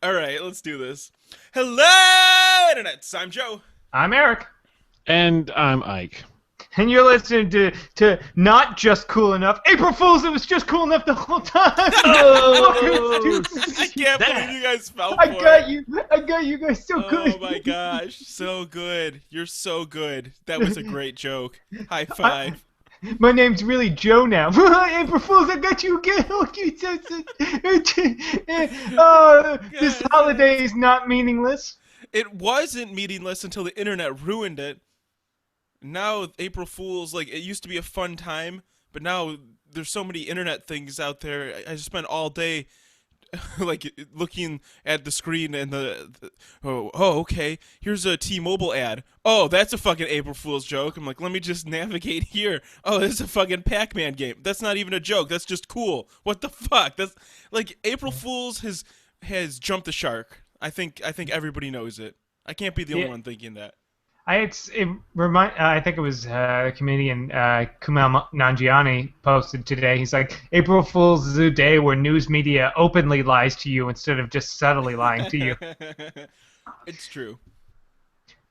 All right, let's do this. Hello, Internet. I'm Joe. I'm Eric, And I'm Ike. and you're listening to Not Just Cool Enough. April Fools, it was just cool enough the whole time. Oh, I can't believe you guys fell for I got it. you. I got you guys so good. Oh my gosh, so good. You're so good. That was a great joke. High five. My name's really Joe now. April Fools, I got you again. This holiday is not meaningless. It wasn't meaningless until the internet ruined it. Now April Fools, like, it used to be a fun time, but now there's so many internet things out there. I just spent all day like looking at the screen and okay, here's a T-Mobile ad. Oh, that's a fucking April Fool's joke. I'm like, let me just navigate here. Oh, this is a fucking Pac-Man game. That's not even a joke. That's just cool. What the fuck? That's like April Fool's has jumped the shark. I think everybody knows it. I can't be the only one thinking that. I think it was comedian Kumail Nanjiani posted today. He's like, April Fool's is a day where news media openly lies to you instead of just subtly lying to you. It's true.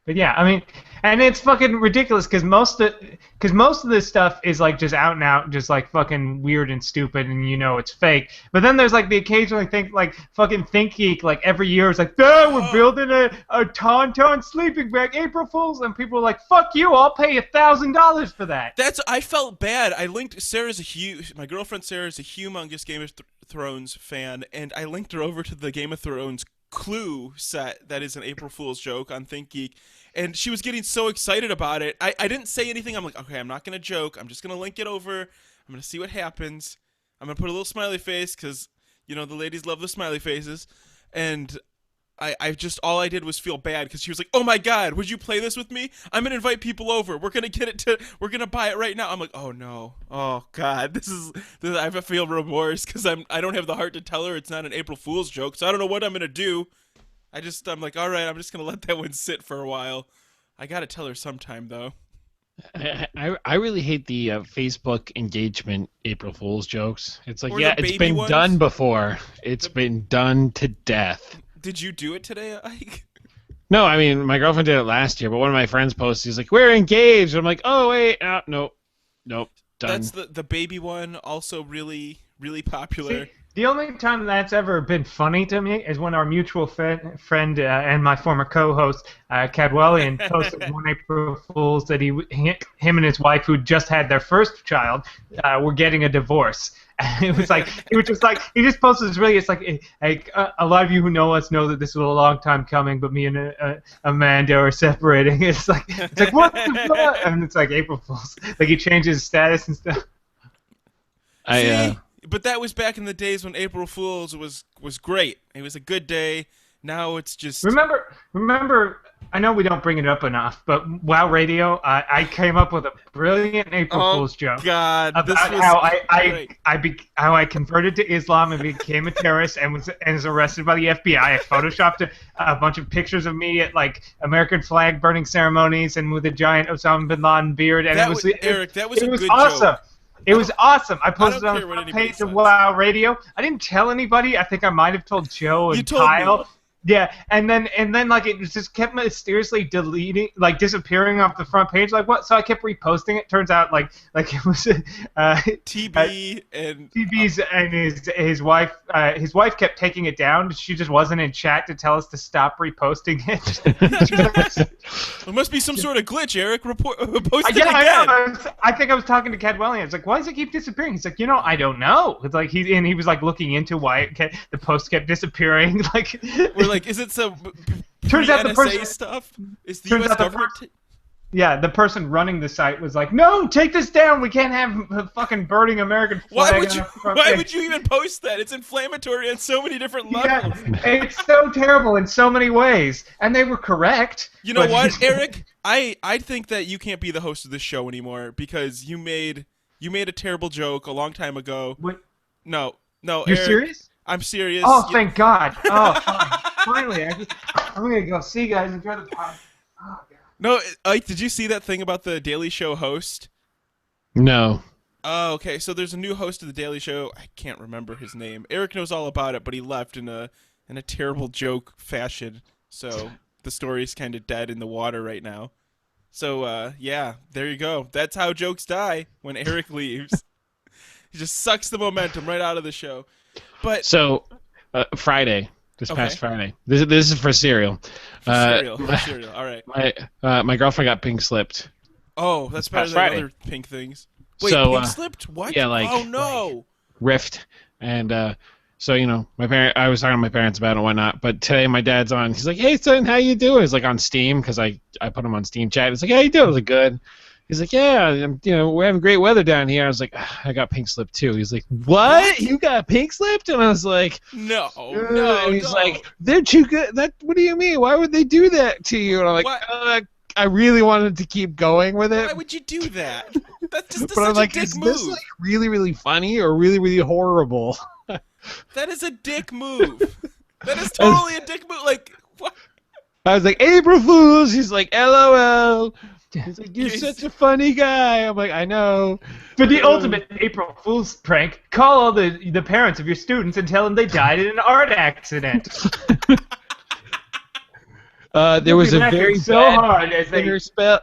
But yeah, I mean, and it's fucking ridiculous because most of this stuff is like just out and out, just like fucking weird and stupid, and you know it's fake. But then there's like the occasional thing, like fucking Think Geek, like every year it's like, we're building a Tauntaun sleeping bag, April Fools, and people are like, fuck you, I'll pay $1,000 for that. I felt bad. I linked my girlfriend Sarah's a humongous Game of Thrones fan, and I linked her over to the Game of Thrones Clue set that is an April Fool's joke on Think Geek, and she was getting so excited about it. I didn't say anything. I'm like, okay, I'm not gonna joke. I'm just gonna link it over. I'm gonna see what happens. I'm gonna put a little smiley face because the ladies love the smiley faces, and I just all I did was feel bad because she was like, oh my god, would you play this with me? I'm gonna invite people over. We're gonna buy it right now. I'm like, oh no, oh god, this I feel remorse because I don't have the heart to tell her it's not an April Fool's joke, so I don't know what I'm gonna do. I'm like, all right, I'm just gonna let that one sit for a while. I gotta tell her sometime though. I really hate the Facebook engagement April Fool's jokes. It's like, Or yeah, the it's baby been ones. done before. It's been done to death. Did you do it today, Ike? No, I mean, my girlfriend did it last year, but one of my friends posted, he's like, we're engaged. I'm like, oh, wait, nope, done. That's the baby one, also really, really popular. See, the only time that's ever been funny to me is when our mutual friend and my former co-host, Cadwellian, posted one April Fool's that him and his wife, who just had their first child, were getting a divorce. And it was like, he just posted this really, it's like a lot of you who know us know that this was a long time coming, but me and Amanda are separating. It's like what the fuck? And it's like April Fool's. Like he changed his status and stuff. But that was back in the days when April Fool's was great. It was a good day. Now it's just... Remember, I know we don't bring it up enough, but WoW Radio, I came up with a brilliant April Fool's joke. God, about how I converted to Islam and became a terrorist and was arrested by the FBI. I photoshopped a bunch of pictures of me at like American flag burning ceremonies and with a giant Osama bin Laden beard. And Eric, that was a good awesome. joke. It was awesome. I posted I it don't care on what the anybody page of says. WoW Radio. I didn't tell anybody. I think I might have told Joe and You told Kyle. me. Yeah, and then like it just kept mysteriously disappearing off the front page. Like what? So I kept reposting it. Turns out like it was TB and TB's and his wife. His wife kept taking it down. She just wasn't in chat to tell us to stop reposting it. There must be some sort of glitch, Eric. Post it Yeah, again. I know. I think I was talking to Cadwellian. It's like, why does it keep disappearing? He's like, I don't know. It's like he was like looking into why the post kept disappearing. Like We're like, is it some Turns out the NSA person- stuff? Is the turns U.S. out the government? yeah, the person running the site was like, no, take this down. We can't have a fucking burning American flag. Why would you even post that? It's inflammatory on so many different levels. Yeah, it's so terrible in so many ways, and they were correct. You know but- what, Eric? I think that you can't be the host of this show anymore because you made a terrible joke a long time ago. What? No, You're Eric, serious? I'm serious. Oh, thank God. Oh, finally. I'm going to go see you guys. Enjoy the pod. Oh, God. No, Ike, did you see that thing about the Daily Show host? No. Oh, okay. So there's a new host of the Daily Show. I can't remember his name. Eric knows all about it, but he left in a terrible joke fashion. So the story's kind of dead in the water right now. So yeah, there you go. That's how jokes die when Eric leaves. He just sucks the momentum right out of the show. But So, Friday, this Okay. past Friday. This is for cereal. cereal, cereal. All right. My girlfriend got pink slipped. Oh, that's better past than Friday. other pink things. Wait, So, pink slipped? What? yeah, like- Oh no. Rift, and so I was talking to my parents about it and whatnot. But today my dad's on. He's like, "Hey son, how you doing?" He's like on Steam because I put him on Steam chat. He's like, "How you doing?" I was like, "Good." He's like, "Yeah, we're having great weather down here." I was like, "I got pink slipped too." He's like, "What? You got pink slipped?" And I was like, No, "Ugh." no. And he's no. like, "They're too good. What do you mean? Why would they do that to you?" And I'm like, What? I really wanted to keep going with it. Why would you do that? That's just But I'm such like, a dick is move. this like really, really funny or really, really horrible? That is a dick move. That is totally a dick move. Like, what? I was like, April Fools. He's like, LOL. He's like, you're He's- such a funny guy. I'm like, I know. For the ultimate April Fool's prank, call all the parents of your students and tell them they died in an art accident. There was a Laughing very so bad hard as they dinner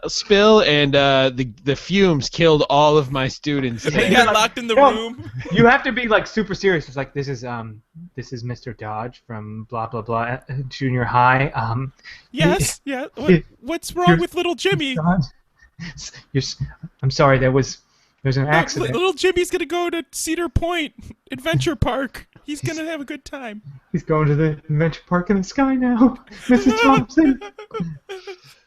spill, and the fumes killed all of my students. They today. got like, locked in the no. room. You have to be like super serious. It's like this is Mr. Dodge from blah blah blah junior high. Yes, yeah. What's wrong You're- with little Jimmy? Dodge, I'm sorry. There's an accident. Little Jimmy's gonna go to Cedar Point Adventure Park. He's gonna have a good time. He's going to the adventure park in the sky now, Mrs. Thompson.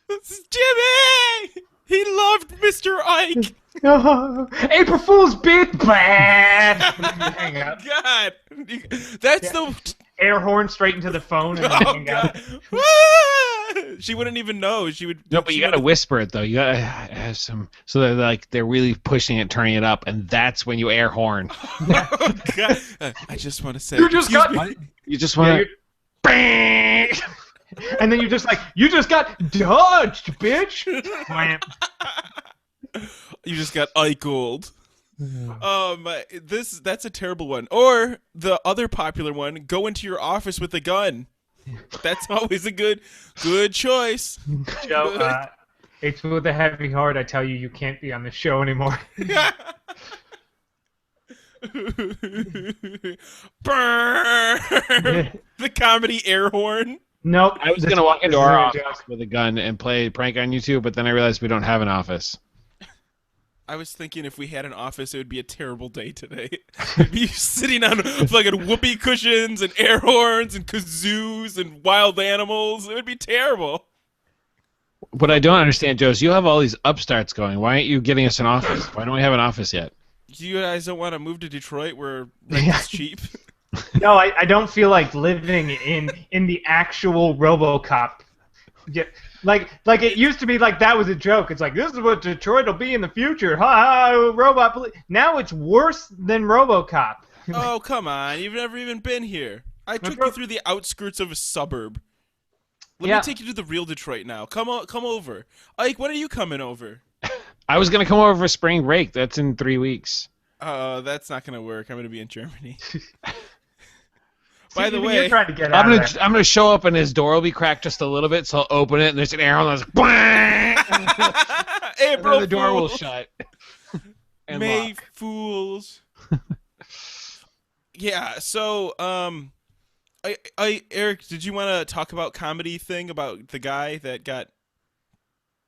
This is Jimmy. He loved Mr. Ike. Oh, April Fool's bit bad. Hang up. God, that's the. Air horn straight into the phone and then Oh hang up. God. She wouldn't even know. She would. No, but you gotta whisper it though. You gotta have some. So they're really pushing it, turning it up, and that's when you air horn. Oh, God. I just want to say. You just excuse got- me. You just Yeah, want you're- to. and then you're just like, you just got dodged, bitch. Wham. You just got Ike-old. That's a terrible one. Or the other popular one, go into your office with a gun. That's always a good choice. Joe, it's with a heavy heart I tell you you can't be on the show anymore. Burn! The comedy air horn. Nope. I was this- gonna walk into this is our a office joke. with a gun and play prank on you two, but then I realized we don't have an office. I was thinking if we had an office, it would be a terrible day today. We'd be sitting on fucking whoopee cushions and air horns and kazoos and wild animals. It would be terrible. What I don't understand, Joe, is you have all these upstarts going. Why aren't you getting us an office? Why don't we have an office yet? You guys don't want to move to Detroit where rent is cheap? No, I don't feel like living in the actual RoboCop. Yeah, like it used to be like that was a joke. It's like this is what Detroit will be in the future. Ha ha, robot. Now it's worse than RoboCop. Oh, come on. You've never even been here. I took you through the outskirts of a suburb. Let Yeah. me take you to the real Detroit now. Come over. Ike, when are you coming over? I was gonna come over for spring break. That's in 3 weeks. That's not going to work. I'm going to be in Germany. By the Even way, you're trying to get out I'm of there. gonna show up and his door will be cracked just a little bit, so I'll open it and there's an arrow and there's and April then the door will Fool. shut. And May lock. Fools. Yeah, so Eric, did you want to talk about comedy thing about the guy that got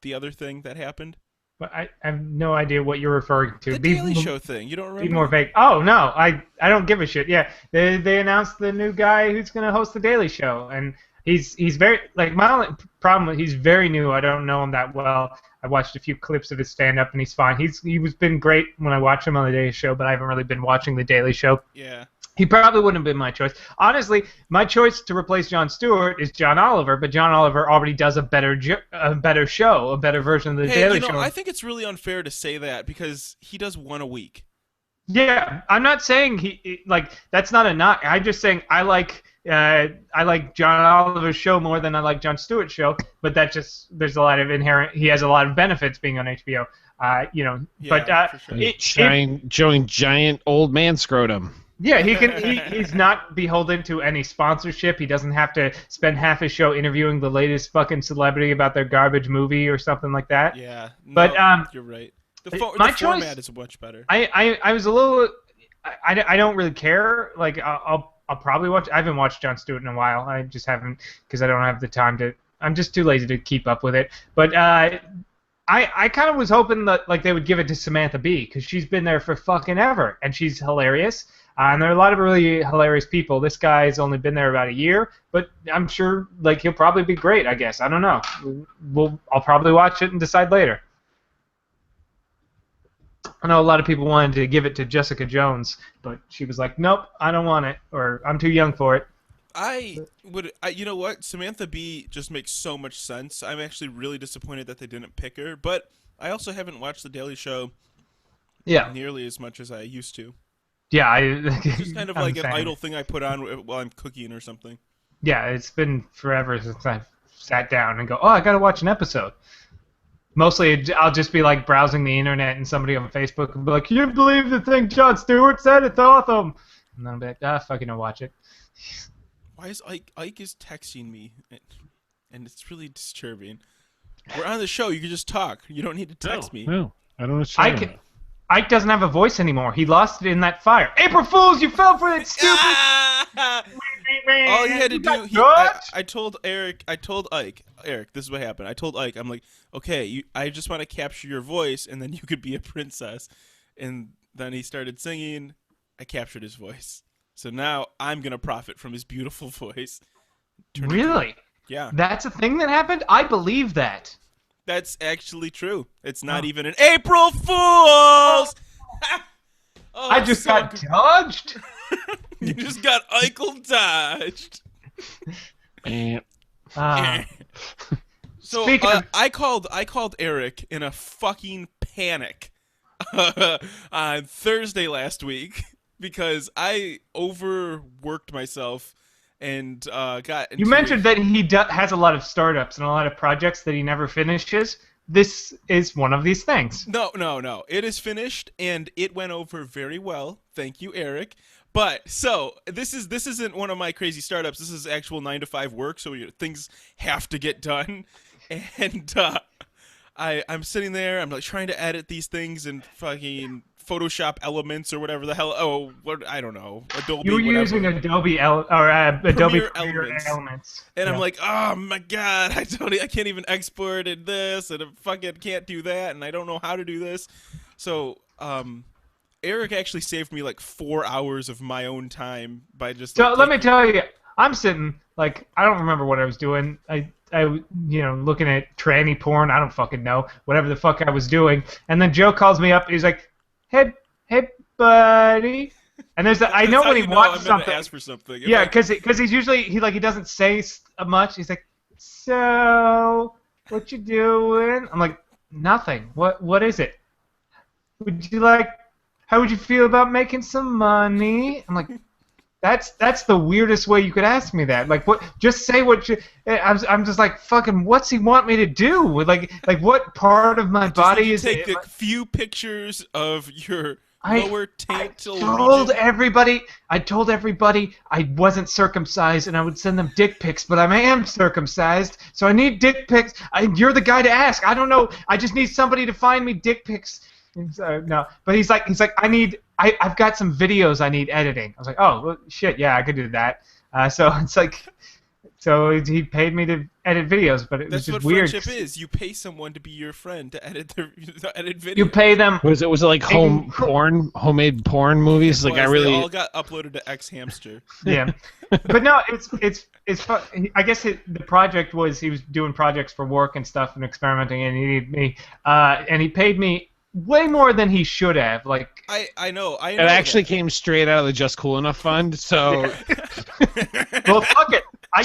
the other thing that happened? But I have no idea what you're referring to. The Daily Show thing. You don't remember? Be more vague. Oh no, I don't give a shit. Yeah, they announced the new guy who's gonna host the Daily Show, and he's very like my only problem. He's very new. I don't know him that well. I watched a few clips of his stand up, and he's fine. He was been great when I watched him on the Daily Show, but I haven't really been watching the Daily Show. Yeah. He probably wouldn't have been my choice. Honestly, my choice to replace Jon Stewart is John Oliver, but John Oliver already does a better show, a better version of the Hey, Daily you know, Show. I think it's really unfair to say that because he does one a week. Yeah, I'm not saying like that's not a knock. I'm just saying I like John Oliver's show more than I like Jon Stewart's show, but that just there's a lot of inherent. He has a lot of benefits being on HBO. You know, Yeah, but for sure. Showing giant old man scrotum. yeah, he's not beholden to any sponsorship. He doesn't have to spend half his show interviewing the latest fucking celebrity about their garbage movie or something like that. Yeah, no, But you're right. The my format choice, is much better. I was a little. I don't really care. Like I'll probably watch. I haven't watched Jon Stewart in a while. I just haven't because I don't have the time to. I'm just too lazy to keep up with it. But I kind of was hoping that like they would give it to Samantha Bee because she's been there for fucking ever and she's hilarious. And there are a lot of really hilarious people. This guy's only been there about a year, but I'm sure like he'll probably be great. I guess I don't know. I'll probably watch it and decide later. I know a lot of people wanted to give it to Jessica Jones, but she was like, "Nope, I don't want it," or "I'm too young for it." You know what? Samantha Bee just makes so much sense. I'm actually really disappointed that they didn't pick her, but I also haven't watched The Daily Show Yeah, nearly as much as I used to. yeah. It's just kind of I'm like an saying. idle thing I put on while I'm cooking or something. Yeah, it's been forever since I've sat down and go, "Oh, I gotta watch an episode." Mostly, I'll just be like browsing the internet, and somebody on Facebook will be like, "Can you believe the thing Jon Stewart said? It's awesome." And then I'll be like, fucking, I'll watch it. Why is Ike is texting me, and it's really disturbing. We're on the show. You can just talk. You don't need to text me. No, I don't know what you're talking about. Ike doesn't have a voice anymore. He lost it in that fire. April Fools, you fell for it, stupid. All he had to do, I told Ike, Eric, this is what happened. I told Ike, I'm like, okay, I just want to capture your voice, and then you could be a princess. And then he started singing. I captured his voice. So now I'm going to profit from his beautiful voice. Really? Yeah. That's a thing that happened? I believe that. That's actually true. It's not even an April Fool's! I just got dodged. You just got Eichel dodged. So I called Eric in a fucking panic on Thursday last week because I overworked myself and got. You mentioned that he has a lot of startups and a lot of projects that he never finishes. This is one of these things. No. It is finished and it went over very well. Thank you, Eric. But so this isn't one of my crazy startups. This is actual 9 to 5 work. So things have to get done, and I'm sitting there. I'm like trying to edit these things in fucking Photoshop Elements or whatever the hell. Oh, what I don't know. Adobe. You were using Adobe Adobe Premiere Elements. And I'm like, oh my god, I can't even export in this, and I fucking can't do that, and I don't know how to do this. So Eric actually saved me like 4 hours of my own time by just. So let me tell you, I'm sitting like I don't remember what I was doing. I looking at tranny porn. I don't fucking know whatever the fuck I was doing. And then Joe calls me up. He's like, hey buddy. And there's I know when he watches something. Ask for something. Yeah, because he's usually he doesn't say much. He's like, so what you doing? I'm like, nothing. What is it? How would you feel about making some money? I'm like, that's the weirdest way you could ask me that. Like, what? Just say what you. I'm just like, fucking. What's he want me to do? Like what part of my body is? Take the few pictures of your lower taint. I told everybody I wasn't circumcised, and I would send them dick pics. But I am circumcised, so I need dick pics. You're the guy to ask. I don't know. I just need somebody to find me dick pics. So, no, but he's like, I've got some videos I need editing. I was like, oh, well, shit, yeah, I could do that. So it's like, so he paid me to edit videos, but it was just weird. That's what friendship is. You pay someone to be your friend to edit videos. You pay them. Was it like homemade porn movies? Like they all got uploaded to X Hamster. Yeah, but no, it's fun. I guess the project was he was doing projects for work and stuff and experimenting, and he needed me, and he paid me way more than he should have. Like I know. It actually came straight out of the Just Cool Enough fund. So, well, fuck it. I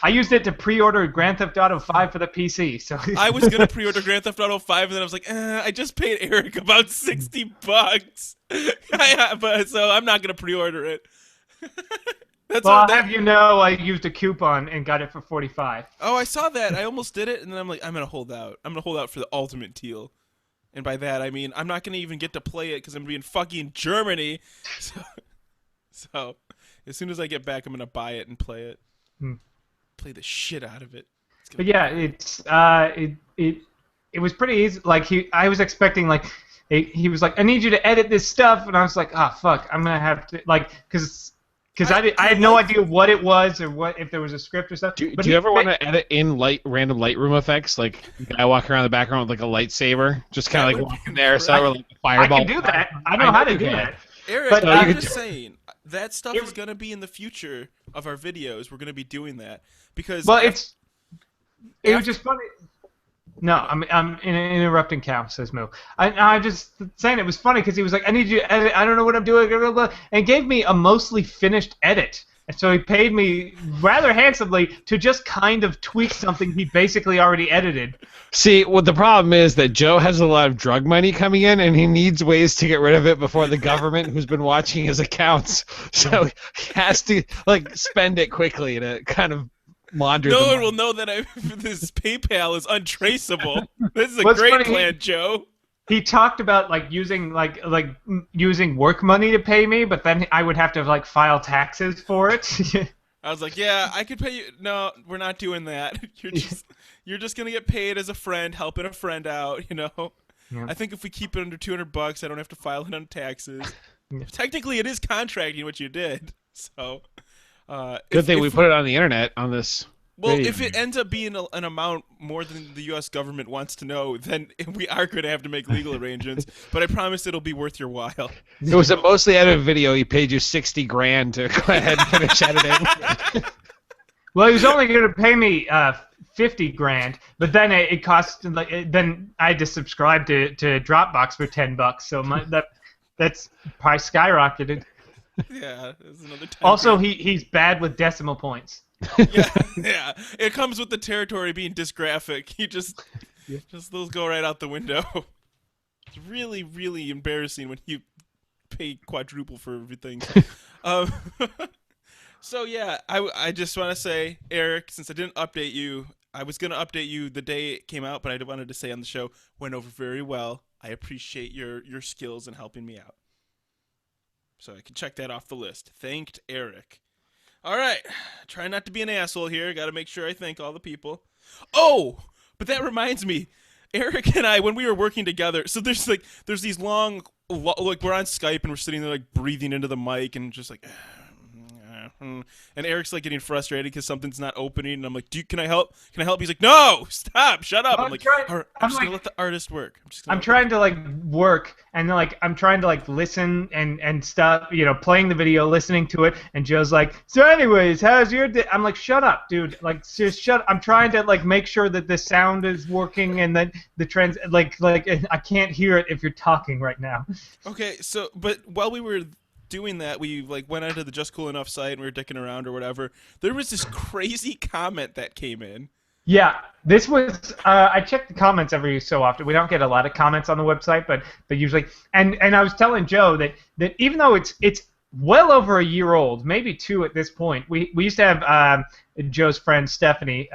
used it to pre-order Grand Theft Auto 5 for the PC. So I was gonna pre-order Grand Theft Auto 5, and then I was like, I just paid Eric about $60, but so I'm not gonna pre-order it. I'll have you know, I used a coupon and got it for $45. Oh, I saw that. I almost did it, and then I'm like, I'm gonna hold out. I'm gonna hold out for the ultimate deal. And by that, I mean I'm not going to even get to play it because I'm going to be in fucking Germany. So, as soon as I get back, I'm going to buy it and play it. Hmm. Play the shit out of it. But yeah, it was pretty easy. Like I was expecting like he was like, I need you to edit this stuff, and I was like, ah, fuck, I'm gonna have to like because I had no idea what it was or what if there was a script or stuff. Do you ever want to edit in random Lightroom effects, like a guy walking around the background with like a lightsaber, just kind of like walking there, so like a fireball. I can do that. I know how to do that. Eric, But I'm just saying that stuff is gonna be in the future of our videos. We're gonna be doing that because it was just funny. No, I'm interrupting Cal, says Moo. I'm just saying it was funny because he was like, I need you to edit, I don't know what I'm doing, blah, blah, blah, and gave me a mostly finished edit. And so he paid me rather handsomely to just kind of tweak something he basically already edited. See, well, the problem is that Joe has a lot of drug money coming in, and he needs ways to get rid of it before the government, who's been watching his accounts, so he has to like spend it quickly to kind of launder. No one will know that this PayPal is untraceable. This is a great plan, Joe. He talked about like using using work money to pay me, but then I would have to like file taxes for it. I was like, yeah, I could pay you. No, we're not doing that. You're just gonna get paid as a friend, helping a friend out. You know. Yeah. I think if we keep it under $200, I don't have to file it on taxes. Yeah. Technically, it is contracting what you did. So. Good thing we put it on the internet on this. Well, if it ends up being an amount more than the U.S. government wants to know, then we are going to have to make legal arrangements. But I promise it'll be worth your while. It was a mostly edited video. He paid you $60,000 to go ahead and finish editing. Well, he was only going to pay me $50,000, but then it cost then I had to subscribe to Dropbox for $10. So that's price skyrocketed. Yeah, there's another time. Also, he's bad with decimal points. yeah. It comes with the territory being dysgraphic. Just those go right out the window. It's really, really embarrassing when you pay quadruple for everything. So yeah, I just want to say, Eric, since I didn't update you, I was gonna update you the day it came out, but I wanted to say on the show went over very well. I appreciate your skills in helping me out. So I can check that off the list. Thanked Eric. All right. Try not to be an asshole here. Got to make sure I thank all the people. Oh, but that reminds me. Eric and I, when we were working together, so there's these long, like we're on Skype and we're sitting there like breathing into the mic and just like, and Eric's like getting frustrated because something's not opening, and I'm like, can I help? Can I help? He's like, no, stop, shut up. I'm just gonna let the artist work. I'm trying to like work, and like I'm trying to like listen and stuff, playing the video, listening to it, and Joe's like, so anyways, how's your day? I'm like, shut up, dude. Like, just shut up. I'm trying to like make sure that the sound is working and that the trans like I can't hear it if you're talking right now. Okay, so but while we were doing that, we like went onto the Just Cool Enough site and we were dicking around or whatever. There was this crazy comment that came in. Yeah, this was I check the comments every so often. We don't get a lot of comments on the website, but usually, and I was telling Joe that even though it's well over a year old, maybe 2 at this point, we used to have Joe's friend Stephanie,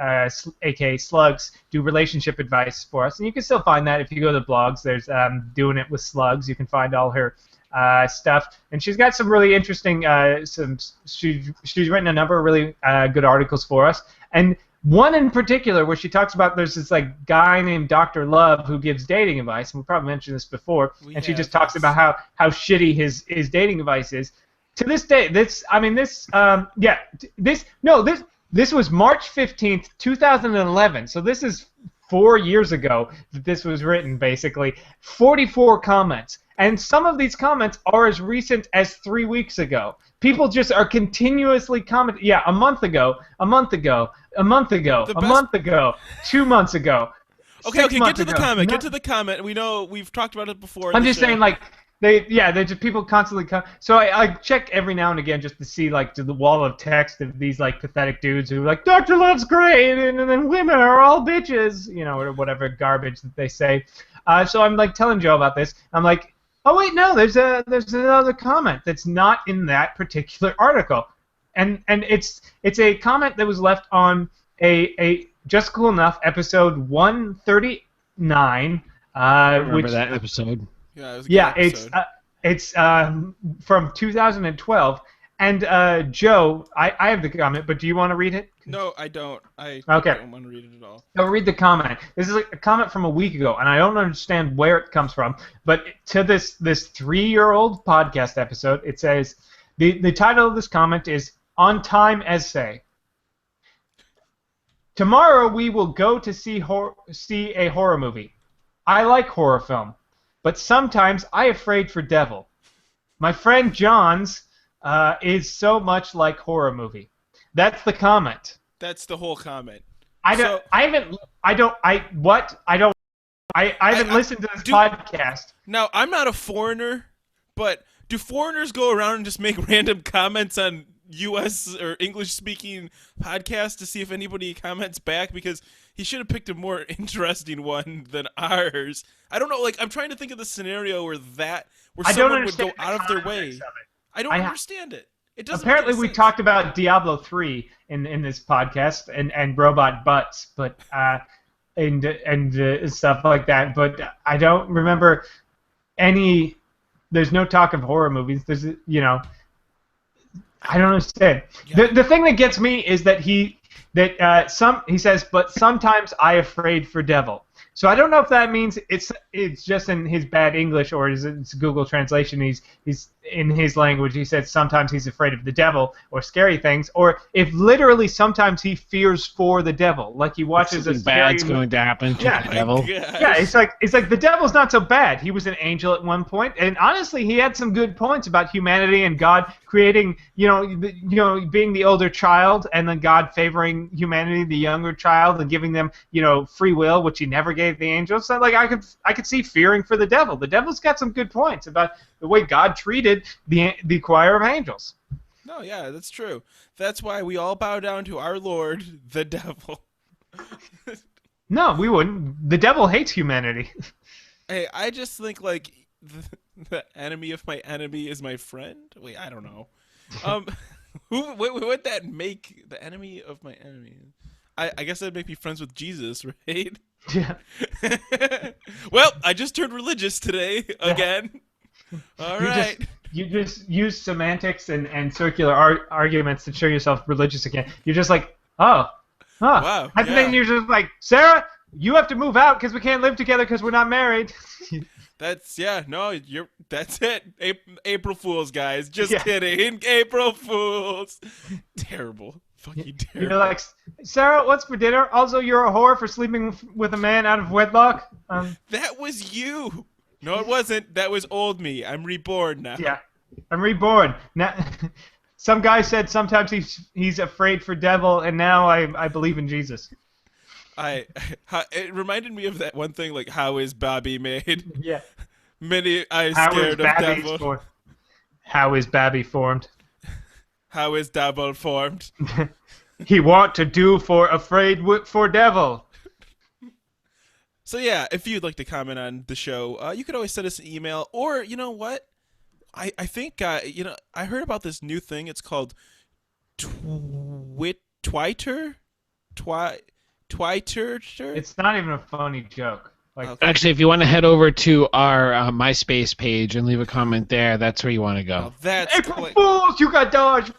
aka Slugs, do relationship advice for us, and you can still find that if you go to the blogs. There's Doing It with Slugs. You can find all her stuff, and she's got some really interesting she's written a number of really good articles for us, and one in particular where she talks about there's this like guy named Dr. Love who gives dating advice, and we probably mentioned this before, she just talks about how shitty his dating advice is. To this day, this was March 15th, 2011, so this is 4 years ago that this was written, basically. 44 comments. And some of these comments are as recent as 3 weeks ago. People just are continuously commenting. Yeah, a month ago, 2 months ago. Okay, get to the comment. Get to the comment. We know we've talked about it before. I'm just saying, like, they just people constantly come. So I check every now and again just to see like the wall of text of these like pathetic dudes who are like, Dr. Love's great, and then women are all bitches, or whatever garbage that they say. So I'm like telling Joe about this. I'm like, oh wait, no, there's another comment that's not in that particular article, and it's a comment that was left on a Just Cool Enough episode 139. I remember which that episode. Yeah, it was a good episode. it's from 2012. And Joe, I have the comment, but do you want to read it? No, I don't. I Okay. don't want to read it at all. I'll read the comment. This is a comment from a week ago, and I don't understand where it comes from. But to this 3-year-old podcast episode, it says the title of this comment is "On Time Essay." Tomorrow we will go to see a horror movie. I like horror film, but sometimes I afraid for devil. My friend John's is so much like horror movie. That's the comment. That's the whole comment. I haven't listened to this podcast. Now, I'm not a foreigner, but do foreigners go around and just make random comments on U.S. or English-speaking podcasts to see if anybody comments back? Because he should have picked a more interesting one than ours. I don't know. Like, I'm trying to think of the scenario where someone would go out of their way. I don't understand it. It doesn't. Apparently, we talked about Diablo 3 in this podcast and robot butts, but and stuff like that. But I don't remember any. There's no talk of horror movies. There's I don't understand. Yeah. The thing that gets me is that he says, but sometimes I afraid for devil. So I don't know if that means it's just in his bad English or it's Google translation. He's in his language. He said sometimes he's afraid of the devil or scary things, or if literally sometimes he fears for the devil, like he watches a scary bad's going to happen to the devil. Yeah, it's like the devil's not so bad. He was an angel at one point, and honestly, he had some good points about humanity and God creating, being the older child, and then God favoring humanity, the younger child, and giving them, free will, which he never gave the angels. So, like, I could see fearing for the devil. The devil's got some good points about the way God treated the choir of angels. No, yeah, that's true. That's why we all bow down to our Lord, the devil. No, we wouldn't. The devil hates humanity. Hey, I just think, like, the enemy of my enemy is my friend? Wait, I don't know. What would that make the enemy of my enemy? I guess that'd make me friends with Jesus, right? Yeah. Well, I just turned religious today again. All right. You just use semantics and circular arguments to show yourself religious again. You're just like, wow. And then you're just like, Sarah, you have to move out because we can't live together because we're not married. That's it. April Fools, guys. Just kidding. April Fools. Terrible. Fucking terrible. You're like, Sarah, what's for dinner? Also, you're a whore for sleeping with a man out of wedlock. That was you. No, it wasn't. That was old me. I'm reborn now. Yeah, I'm reborn. Now, some guy said sometimes he's afraid for devil, and now I believe in Jesus. It reminded me of that one thing, like, how is Bobby made? Yeah. Many eyes scared of devil. How is Babby formed? How is devil formed? He want to do for afraid for devil. So yeah, if you'd like to comment on the show, you could always send us an email, or you know what? I think I heard about this new thing. It's called Twiter. It's not even a funny joke. Like, actually, if you want to head over to our MySpace page and leave a comment there, that's where you want to go. Oh, that's April Fools, you got dodged.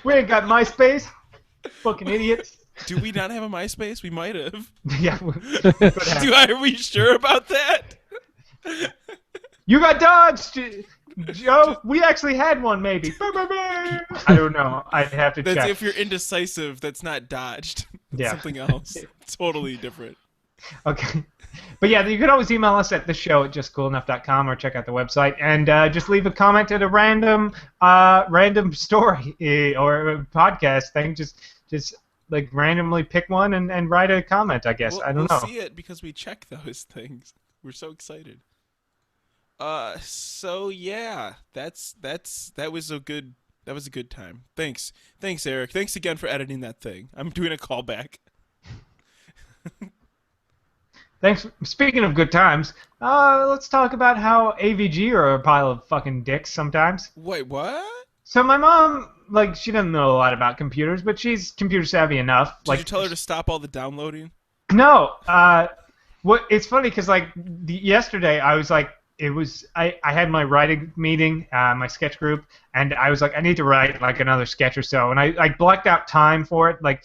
We ain't got MySpace. Fucking idiots. Do we not have a MySpace? We might have. Yeah. Are we sure about that? You got dodged, Joe. We actually had one, maybe. I don't know. I'd have to check. If you're indecisive, that's not dodged. That's yeah. Something else. Totally different. Okay. But yeah, you can always email us at theshow@justcoolenough.com or check out the website and just leave a comment at a random story or podcast thing. Just like randomly pick one and write a comment, I guess. I don't know. We'll see it because we check those things. We're so excited. So yeah, that was a good time. Thanks, Eric. Thanks again for editing that thing. I'm doing a callback. Thanks. Speaking of good times, let's talk about how AVG are a pile of fucking dicks sometimes. Wait, what? So my mom, like, she doesn't know a lot about computers, but she's computer savvy enough. Did you tell her to stop all the downloading? No. What it's funny because like yesterday I was like I had my writing meeting, my sketch group, and I was like I need to write like another sketch or so, and I blacked out time for it. Like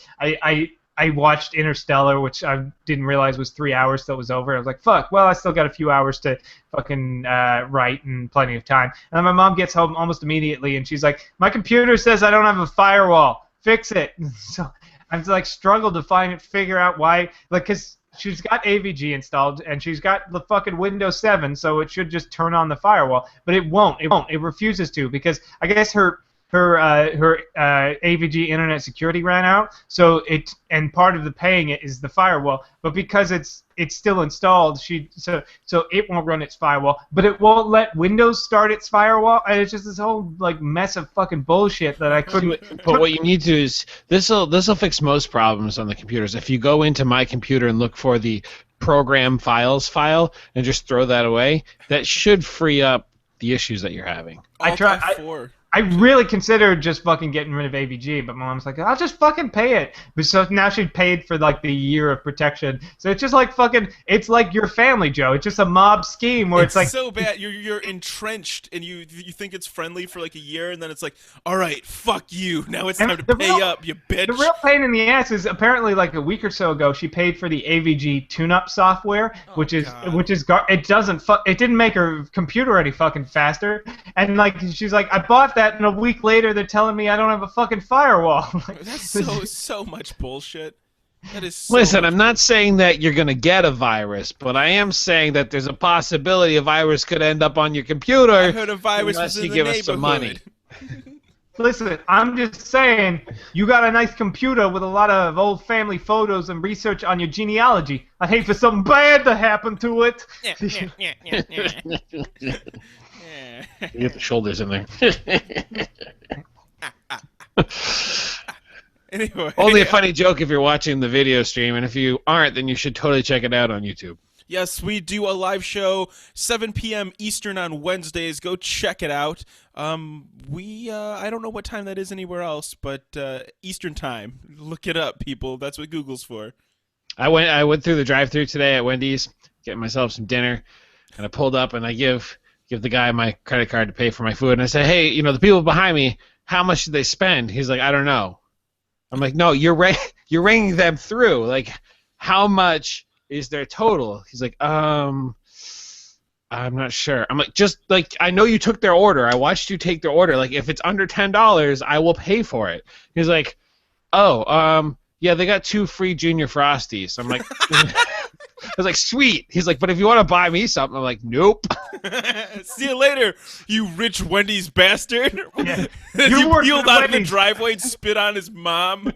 I watched Interstellar, which I didn't realize was 3 hours till it was over. I was like, fuck, well, I still got a few hours to fucking write and plenty of time. And then my mom gets home almost immediately, and she's like, my computer says I don't have a firewall. Fix it. So I've like struggled to figure out why, like, because she's got AVG installed, and she's got the fucking Windows 7, so it should just turn on the firewall. But it won't. It won't. It refuses to, because I guess her AVG internet security ran out, so and part of the paying it is the firewall. But because it's still installed, so it won't run its firewall, but it won't let Windows start its firewall, and it's just this whole like mess of fucking bullshit that I couldn't. But what you need to do is this'll fix most problems on the computers. If you go into My Computer and look for the program files file and just throw that away, that should free up the issues that you're having. I really considered just fucking getting rid of AVG, but my mom's like, I'll just fucking pay it. But so now she paid for like the year of protection. So it's just like fucking, it's like your family, Joe. It's just a mob scheme where it's like so bad. You're entrenched, and you think it's friendly for like a year, and then it's like, all right, fuck you. Now it's time to pay up, you bitch. The real pain in the ass is apparently like a week or so ago she paid for the AVG tune-up software, which is it didn't make her computer any fucking faster, and like she's like, I bought that. And a week later, they're telling me I don't have a fucking firewall. That's so much bullshit. That is so Listen, I'm not saying that you're going to get a virus, but I am saying that there's a possibility a virus could end up on your computer. I heard a virus unless was in you the give us some money. Listen, I'm just saying, you got a nice computer with a lot of old family photos and research on your genealogy. I'd hate for something bad to happen to it. You get the shoulders in there. Anyway. Only a funny joke if you're watching the video stream, and if you aren't, then you should totally check it out on YouTube. Yes, we do a live show 7 p.m. Eastern on Wednesdays. Go check it out. I don't know what time that is anywhere else, but Eastern time. Look it up, people. That's what Google's for. I went through the drive-thru today at Wendy's, getting myself some dinner, and I pulled up and I give the guy my credit card to pay for my food, and I said, hey, the people behind me, how much did they spend? He's like, I don't know. I'm like, no, you're ringing them through. Like, how much is their total? He's like, I'm not sure. I'm like, just like, I know you took their order. I watched you take their order. Like, if it's under $10, I will pay for it. He's like, oh, yeah, they got 2 free Junior Frosties. I'm like, I was like, sweet. He's like, but if you want to buy me something, I'm like, nope. See you later, you rich Wendy's bastard. Yeah. You peeled out of the driveway and spit on his mom.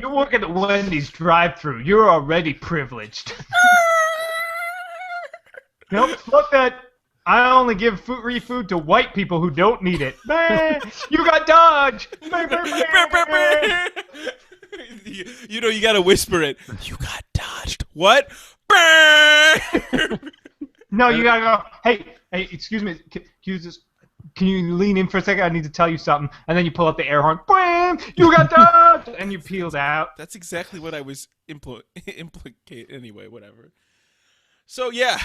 You work at the Wendy's drive-thru. You're already privileged. Nope, fuck that. I only give free food to white people who don't need it. You got dodged. You gotta whisper it. You got dodged. What? No, you gotta go. Hey, excuse me. Can you lean in for a second? I need to tell you something. And then you pull up the air horn. Bam! You got dodged, and you peeled out. That's exactly what I was implicate. Anyway, whatever. So yeah.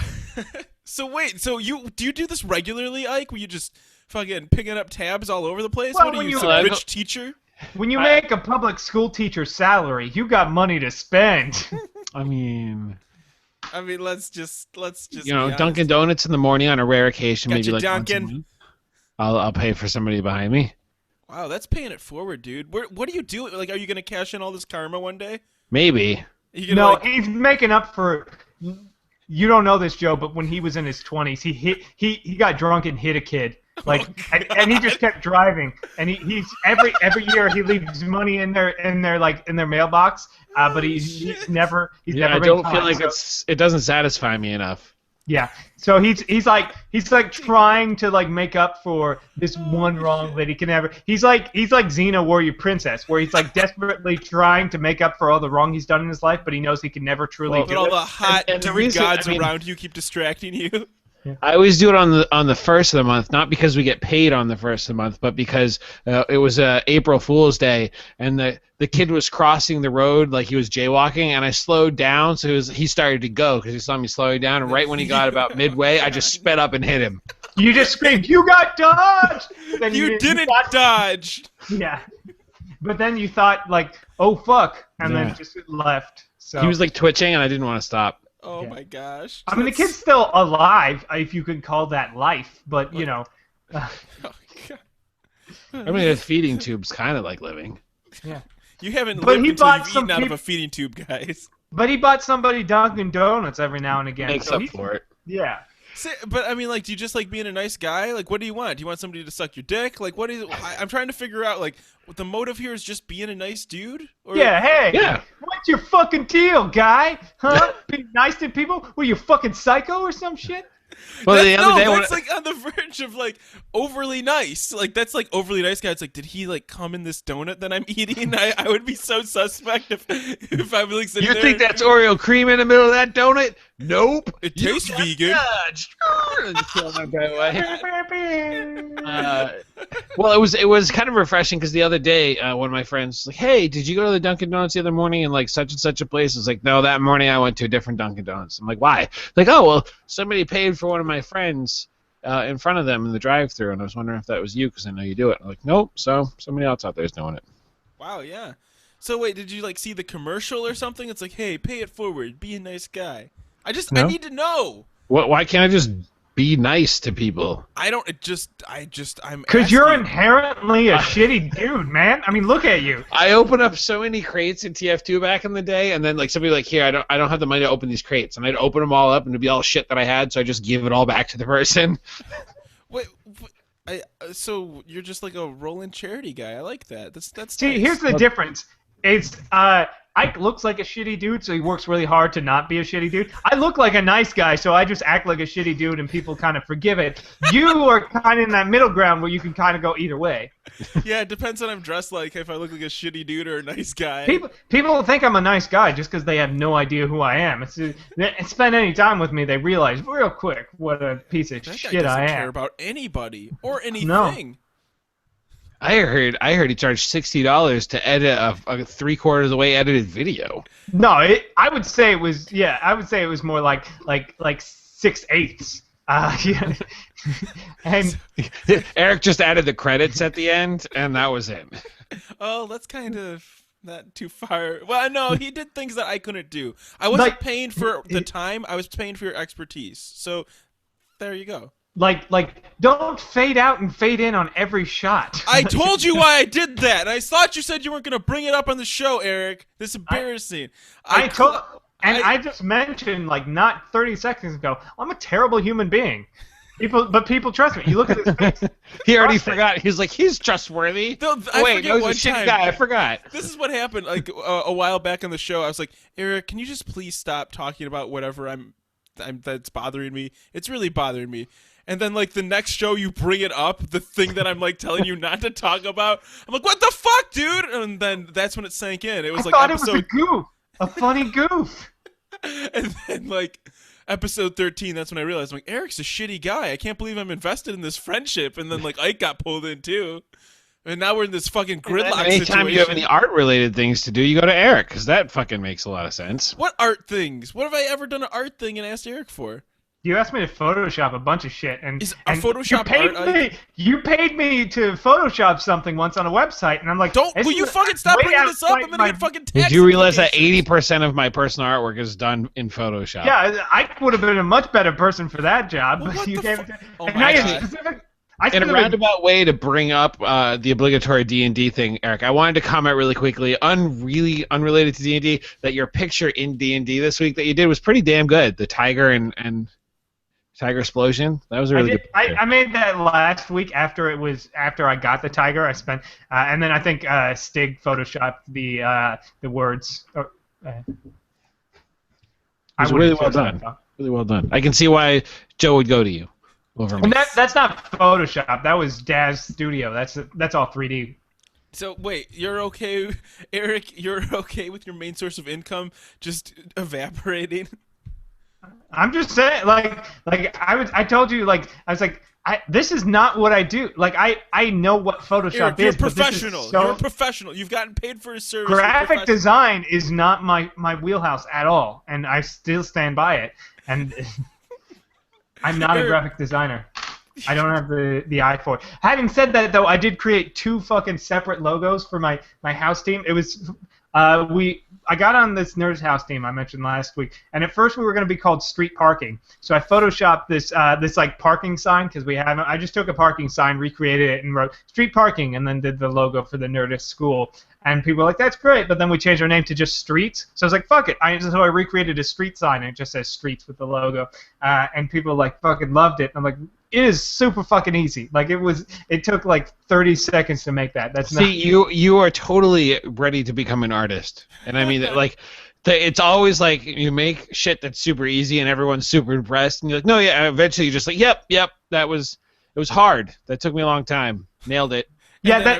So wait. So do you do this regularly, Ike? Were you just fucking picking up tabs all over the place? Well, what are you, some rich teacher? When you make a public school teacher's salary, you got money to spend. I mean, let's just Dunkin' Donuts in the morning on a rare occasion, Got maybe you, like once a Dunkin'. month. I'll pay for somebody behind me. Wow, that's paying it forward, dude. What do you do? Like, are you gonna cash in all this karma one day? Maybe. No, he's making up for. You don't know this, Joe, but when he was in his 20s, he got drunk and hit a kid. Like, and he just kept driving. And he's every year he leaves money in their mailbox. But he's never. I don't feel like it doesn't satisfy me enough. Yeah. So he's like trying to like make up for this one wrong that he can never. He's like Xena Warrior Princess, where he's like desperately trying to make up for all the wrong he's done in his life, but he knows he can never truly do all it. the hot and the dude reason, gods around you keep distracting you. I always do it on the first of the month, not because we get paid on the first of the month, but because it was April Fool's Day, and the kid was crossing the road like he was jaywalking, and I slowed down, so he started to go because he saw me slowing down, and right when he got about midway, I just sped up and hit him. You just screamed, "You got dodged!" Then You didn't dodge. Yeah, but then you thought like, "Oh fuck," and Yeah. then just left. So He was like twitching, and I didn't want to stop. Oh Yeah. my gosh. I mean, the kid's still alive, if you could call that life. But you know, Oh, God. I mean, the feeding tube's kind of like living. yeah. You haven't But lived he until bought you've some eaten out of peop- a feeding tube, guys. But he bought somebody Dunkin' Donuts every now and again. Makes so up he's- for it. Yeah. But I mean, like, do you just like being a nice guy? Like, what do you want? Do you want somebody to suck your dick? Like, what is? I'm trying to figure out. Like, what the motive here is just being a nice dude. Or, Yeah. Hey. Yeah. What's your fucking deal, guy? Huh? Being nice to people? Were you fucking psycho or some shit? Well, the other day, when that's like on the verge of like overly nice. Like that's like overly nice guy. It's like, did he like come in this donut that I'm eating? I would be so suspect if I'm like sitting you there. think that's Oreo cream in the middle of that donut? Nope. It tastes You got vegan. judged. And just throw that guy away. Well, it was kind of refreshing because the other day, one of my friends was like, "Hey, did you go to the Dunkin' Donuts the other morning in like such and such a place?" I was like, "No, that morning I went to a different Dunkin' Donuts." I'm like, "Why?" Like, "Oh, well, somebody paid for one of my friends in front of them in the drive-thru, and I was wondering if that was you because I know you do it." I'm like, "Nope." So somebody else out there is doing it. Wow, yeah. So wait, did you like see the commercial or something? It's like, hey, pay it forward, be a nice guy. I No. need to know. Why can't I just be nice to people? I'm. Because you're asking. inherently a shitty dude, man. I mean, look at you. I opened up so many crates in TF2 back in the day, and then like somebody like, "Here, I don't have the money to open these crates," and I'd open them all up, and it'd be all shit that I had, so I just give it all back to the person. Wait, so you're just like a rolling charity guy. I like that. That's See, nice. here's the difference. It's Ike looks like a shitty dude, so he works really hard to not be a shitty dude. I look like a nice guy, so I just act like a shitty dude, and people kind of forgive it. You are kind of in that middle ground where you can kind of go either way. Yeah, it depends on I'm dressed like. If I look like a shitty dude or a nice guy. People think I'm a nice guy just because they have no idea who I am. Spend any time with me, they realize real quick what a piece of That guy shit doesn't I care am. about anybody or anything. No. I heard he charged $60 to edit a 3/4 of the way edited video. No, I would say it was I would say it was more like 6/8. Yeah. And Eric just added the credits at the end, and that was it. Oh, that's kind of not too far. Well, no, he did things that I couldn't do. I wasn't Like- paying for the time. I was paying for your expertise. So there you go. like don't fade out and fade in on every shot. I told you why I did that. And I thought you said you weren't going to bring it up on the show, Eric. This is embarrassing. I just mentioned like not 30 seconds ago, I'm a terrible human being. People trust me. You look at his face. He already Trust me. forgot. He's like, he's trustworthy. No, I Wait, forget no, he's one a shitty time. guy. I forgot. This is what happened like a while back on the show. I was like, Eric, can you just please stop talking about whatever I'm that's bothering me? It's really bothering me. And then like the next show you bring it up, the thing that I'm like telling you not to talk about. I'm like, what the fuck, dude? And then that's when it sank in. It was I like thought episode it was a goof, a funny goof. and then like episode 13, that's when I realized I'm like, Eric's a shitty guy. I can't believe I'm invested in this friendship. And then like Ike got pulled in too. And now we're in this fucking gridlock Anytime situation. you have any art-related things to do, you go to Eric, because that fucking makes a lot of sense. What art things? What have I ever done an art thing and asked Eric for? You asked me to Photoshop a bunch of shit, and Is a and Photoshop you paid me to Photoshop something once on a website, and I'm like, Will isn't you it fucking stop way bringing this up? outside I'm gonna my- get fucking tax Did you realize that implications. 80% of my personal artwork is done in Photoshop? Yeah, I would have been a much better person for that job. Well, but what you the gave fu- it to, Oh and my now God. you're specific. In a roundabout way to bring up the obligatory D&D thing, Eric, I wanted to comment really quickly, really unrelated to D&D, that your picture in D&D this week that you did was pretty damn good. The tiger and tiger explosion. That was a really good picture. I made that last week after I got the tiger. I spent and then I think Stig photoshopped the words. It was really well done. Really well done. I can see why Joe would go to you over me. And that's not Photoshop. That was Daz Studio. That's all 3D. So wait, you're okay, Eric? You're okay with your main source of income just evaporating? I'm just saying, I told you, I was like, this is not what I do. Like, I know what Photoshop Eric, you're is, but this is professional. so You're a professional. You've gotten paid for a service. graphic design is not my wheelhouse at all, and I still stand by it. And I'm not a graphic designer. I don't have the eye for it. Having said that, though, I did create 2 fucking separate logos for my house team. It was I got on this Nerd's House team I mentioned last week, and at first we were going to be called Street Parking. So I photoshopped this like parking sign because we have. I just took a parking sign, recreated it, and wrote Street Parking, and then did the logo for the Nerdist School. And people were like, "That's great," but then we changed our name to just Streets. So I was like, "Fuck it!" So I recreated a street sign, and it just says Streets with the logo. And people like fucking loved it. And I'm like, it is super fucking easy. Like it took like 30 seconds to make that. That's See, you are totally ready to become an artist, and I mean that like. It's always like you make shit that's super easy and everyone's super impressed, and you're like, no, yeah. Eventually, you're just like, yep. It was hard. That took me a long time. Nailed it. Yeah,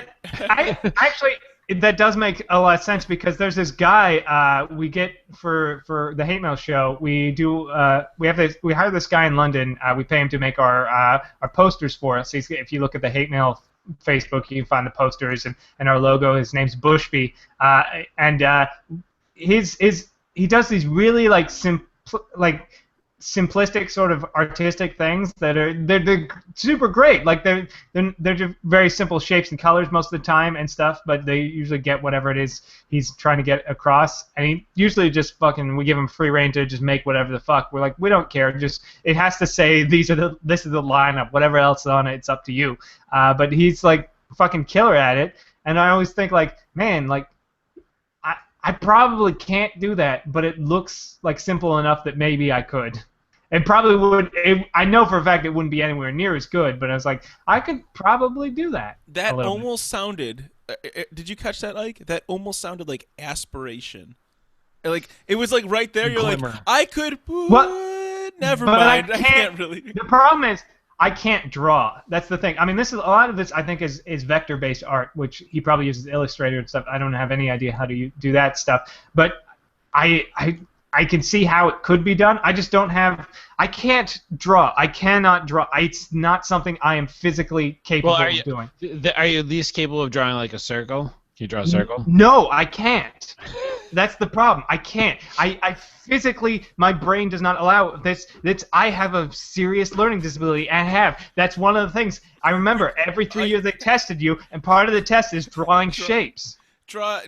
that does make a lot of sense because there's this guy we get for the Hate Mail show. We hire this guy in London. We pay him to make our posters for us. If you look at the Hate Mail Facebook, you can find the posters and our logo. His name's Bushby, and he does these really like simplistic sort of artistic things that they're super great. Like they're just very simple shapes and colors most of the time and stuff, but they usually get whatever it is he's trying to get across. And he usually just we give him free rein to just make whatever the fuck. We're like, we don't care. Just it has to say this is the lineup. Whatever else is on it, it's up to you. But he's like fucking killer at it. And I always think like, man, like. I probably can't do that, but it looks like simple enough that maybe I could. It probably would. I know for a fact it wouldn't be anywhere near as good, but I was like, I could probably do that. That almost sounded. Did you catch that, Ike? That almost sounded like aspiration. Like it was like right there. You're like, I could. What? Never mind. I can't really. The problem is. I can't draw. That's the thing. I mean, a lot of this I think is vector-based art, which he probably uses Illustrator and stuff. I don't have any idea how to do that stuff, but I can see how it could be done. I just don't have. I can't draw. I cannot draw. It's not something I am physically capable of doing. Are you at least capable of drawing like a circle? Can you draw a circle? No, I can't. That's the problem. I can't. I physically, my brain does not allow this. I have a serious learning disability. That's one of the things. I remember every 3 years they tested you, and part of the test is drawing shapes. Draw.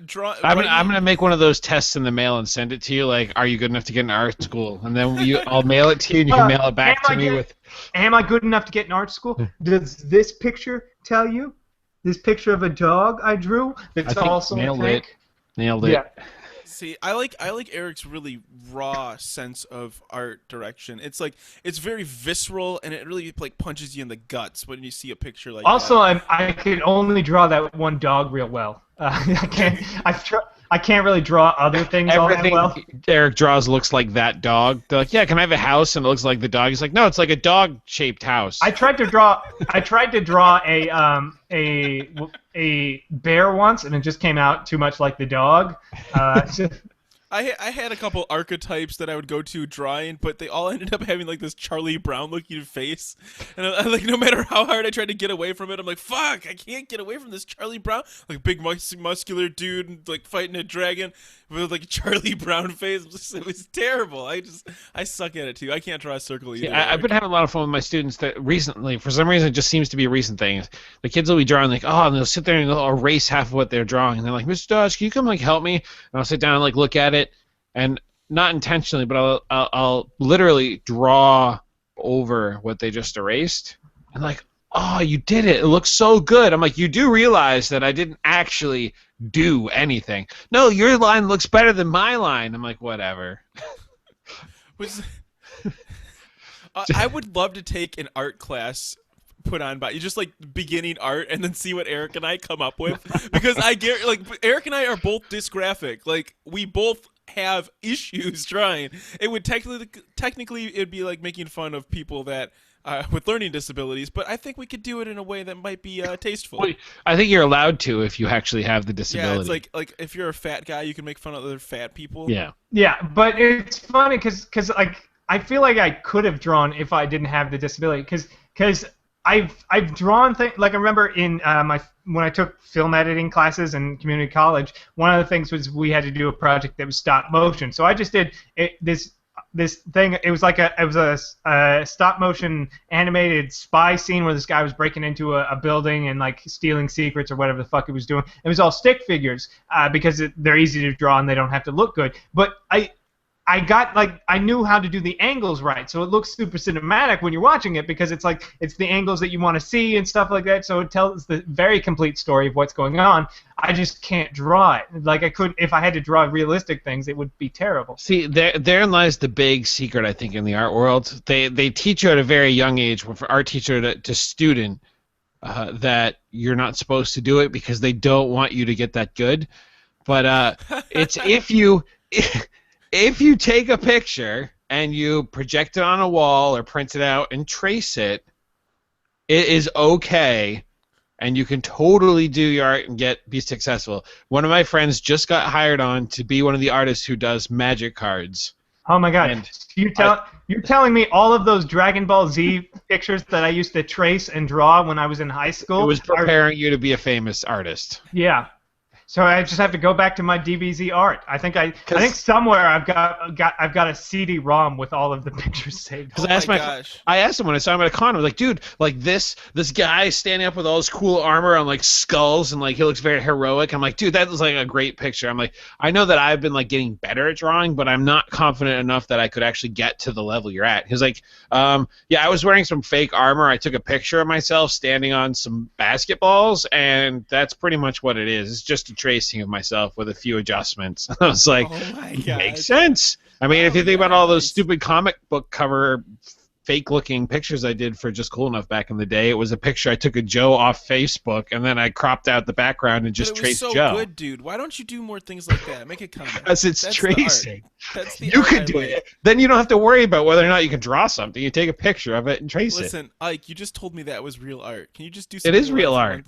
I'm gonna make one of those tests in the mail and send it to you. Like, are you good enough to get in art school? And then I'll mail it to you, and you can mail it back to me with. Am I good enough to get in art school? Does this picture tell you? This picture of a dog I drew. That's also nailed it. Nailed it. Yeah. See, I like Eric's really raw sense of art direction. It's like it's very visceral and it really like punches you in the guts when you see a picture like also, that. I can only draw that one dog real well. I can't really draw other things all that well. Eric draws looks like that dog. They're like, yeah, can I have a house and it looks like the dog? He's like, no, it's like a dog-shaped house. I tried to draw a bear once, and it just came out too much like the dog. I had a couple archetypes that I would go to drawing, but they all ended up having like this Charlie Brown looking face, and I like no matter how hard I tried to get away from it, I'm like, fuck, I can't get away from this Charlie Brown, like big muscular dude like fighting a dragon with like a Charlie Brown face. It was terrible. I suck at it too. I can't draw a circle either. Yeah, I've been having a lot of fun with my students that recently, for some reason, it just seems to be a recent thing. The kids will be drawing like, and they'll sit there and they'll erase half of what they're drawing, and they're like, Mr. Dodge, can you come like help me? And I'll sit down and like look at it. And not intentionally, but I'll literally draw over what they just erased. And like, oh, you did it. It looks so good. I'm like, you do realize that I didn't actually do anything. No, your line looks better than my line. I'm like, whatever. I would love to take an art class put on by you, just like beginning art, and then see what Eric and I come up with, because I get like Eric and I are both dysgraphic. Like we both have issues drawing. It would technically it'd be like making fun of people that with learning disabilities, but I think we could do it in a way that might be tasteful. Well, I think you're allowed to if you actually have the disability. Yeah, it's like if you're a fat guy, you can make fun of other fat people. Yeah. Yeah, but it's funny because like I feel like I could have drawn if I didn't have the disability, because I've drawn things like I remember in my when I took film editing classes in community college. One of the things was we had to do a project that was stop motion. So I just did this thing. It was like a stop motion animated spy scene where this guy was breaking into a building and like stealing secrets or whatever the fuck he was doing. It was all stick figures because they're easy to draw and they don't have to look good. But I knew how to do the angles right, so it looks super cinematic when you're watching it because it's the angles that you want to see and stuff like that. So it tells the very complete story of what's going on. I just can't draw it. Like I could, if I had to draw realistic things, it would be terrible. See, therein lies the big secret, I think, in the art world. They teach you at a very young age, from art teacher to student, that you're not supposed to do it because they don't want you to get that good. But it's if you take a picture and you project it on a wall or print it out and trace it, it is okay, and you can totally do your art and be successful. One of my friends just got hired on to be one of the artists who does magic cards. Oh my god! You're telling me all of those Dragon Ball Z pictures that I used to trace and draw when I was in high school? It was preparing you to be a famous artist. Yeah. So I just have to go back to my DBZ art. I think somewhere I've got a CD-ROM with all of the pictures saved. Oh my gosh! I asked him when I saw him at a con. I was like, dude, like this guy standing up with all his cool armor on like skulls and like he looks very heroic. I'm like, dude, that was like a great picture. I'm like, I know that I've been like getting better at drawing, but I'm not confident enough that I could actually get to the level you're at. He was like, yeah, I was wearing some fake armor. I took a picture of myself standing on some basketballs, and that's pretty much what it is. It's just a tracing of myself with a few adjustments. I was like, oh my God. Makes sense. I mean, if you think about all those stupid comic book cover fake-looking pictures I did for Just Cool Enough back in the day, it was a picture I took of Joe off Facebook, and then I cropped out the background and just traced Joe. It was so good, dude. Why don't you do more things like that? Make a comic. Because it's tracing. That's the you art could do it. Then you don't have to worry about whether or not you can draw something. You take a picture of it and trace it. Listen, Ike, you just told me that was real art. Can you just do something? It is real art.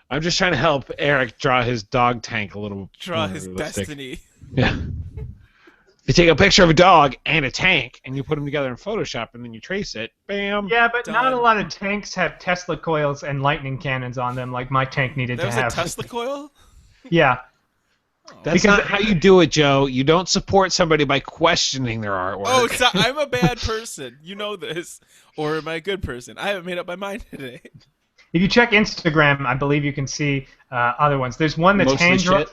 I'm just trying to help Eric draw his dog tank a little. Draw his destiny. Yeah. You take a picture of a dog and a tank, and you put them together in Photoshop, and then you trace it. Bam. Yeah, but done. Not a lot of tanks have Tesla coils and lightning cannons on them like my tank needed to have. That was a Tesla coil? Yeah. That's not how you do it, Joe. You don't support somebody by questioning their artwork. Oh, so I'm a bad person. You know this. Or am I a good person? I haven't made up my mind today. If you check Instagram, I believe you can see other ones. There's one that's hand-drawn.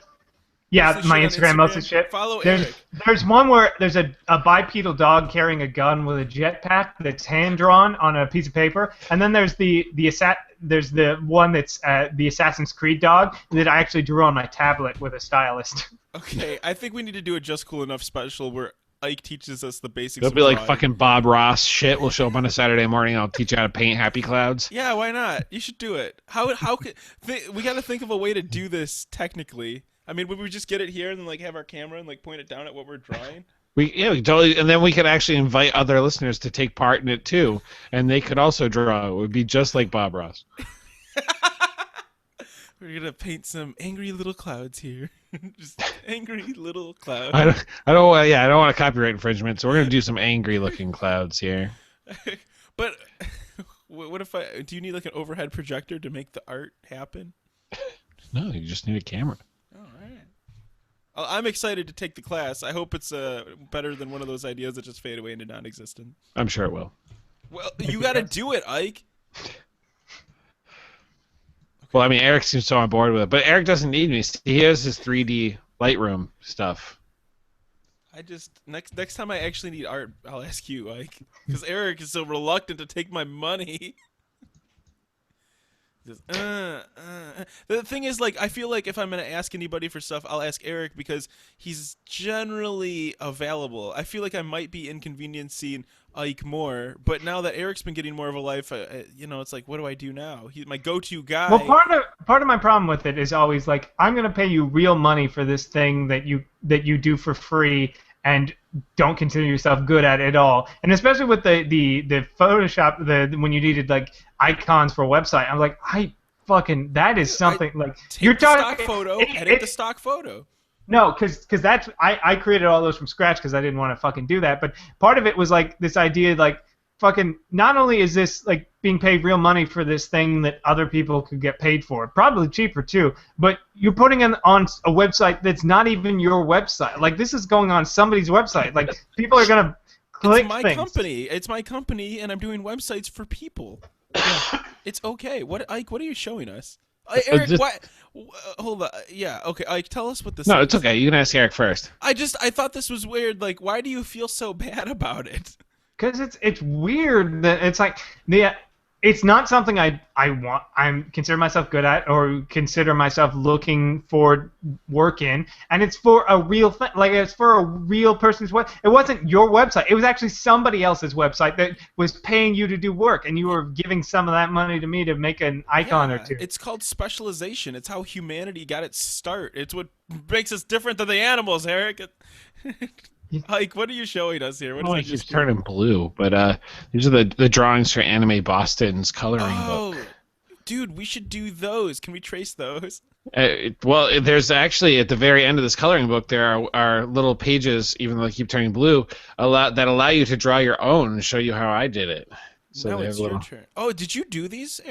Yeah, my Instagram, mostly shit. Follow Eric. There's one where there's a bipedal dog carrying a gun with a jetpack that's hand-drawn on a piece of paper. And then there's the one that's the Assassin's Creed dog that I actually drew on my tablet with a stylist. Okay, I think we need to do a Just Cool Enough special where Ike teaches us the basics. It'll be like fucking Bob Ross shit. We'll show up on a Saturday morning. I'll teach you how to paint happy clouds. Yeah, why not? You should do it. How could we got to think of a way to do this technically? I mean, would we just get it here and then like have our camera and like point it down at what we're drawing? We totally, and then we could actually invite other listeners to take part in it too, and they could also draw. It would be just like Bob Ross. We're gonna paint some angry little clouds here. Just angry little clouds. I don't want a copyright infringement, so we're gonna do some angry looking clouds here. But what if do you need like an overhead projector to make the art happen? No, you just need a camera. All right. I'm excited to take the class. I hope it's better than one of those ideas that just fade away into non-existent. I'm sure it will. Well, you got to do it, Ike. Well, I mean, Eric seems so on board with it, but Eric doesn't need me. He has his 3D Lightroom stuff. I just next time I actually need art, I'll ask you, Ike, because Eric is so reluctant to take my money. Just, The thing is, like, I feel like if I'm gonna ask anybody for stuff, I'll ask Eric because he's generally available. I feel like I might be inconveniencing Ike more, but now that Eric's been getting more of a life, it's like, what do I do now? He's my go-to guy. Well, part of my problem with it is always like, I'm gonna pay you real money for this thing that you do for free and don't consider yourself good at it at all. And especially with the Photoshop, when you needed like icons for a website, I'm like, that is something like take the stock photo, edit the stock photo. No, because that's I created all those from scratch because I didn't want to fucking do that. But part of it was like this idea, like fucking. Not only is this like being paid real money for this thing that other people could get paid for, probably cheaper too. But you're putting it on a website that's not even your website. Like this is going on somebody's website. Like people are gonna click things. It's my company, and I'm doing websites for people. It's okay. What, Ike? What are you showing us? Eric, just- what? Hold on. Yeah. Okay. Ike, tell us what this No, is. it's okay. You can ask Eric first. I thought this was weird. Like, why do you feel so bad about it? Because it's weird that it's like it's not something I want. I'm consider myself good at or consider myself looking for work in, and it's for a real thing. Like it's for a real person's web. It wasn't your website. It was actually somebody else's website that was paying you to do work, and you were giving some of that money to me to make an icon or two. It's called specialization. It's how humanity got its start. It's what makes us different than the animals, Eric. Ike, what are you showing us here? What Oh, is it that keeps just turning blue, but these are the drawings for Anime Boston's coloring book. Oh, dude, we should do those. Can we trace those? There's actually at the very end of this coloring book there are little pages, even though they keep turning blue, that allow you to draw your own and show you how I did it. So Now they it's have your turn. Oh, did you do these?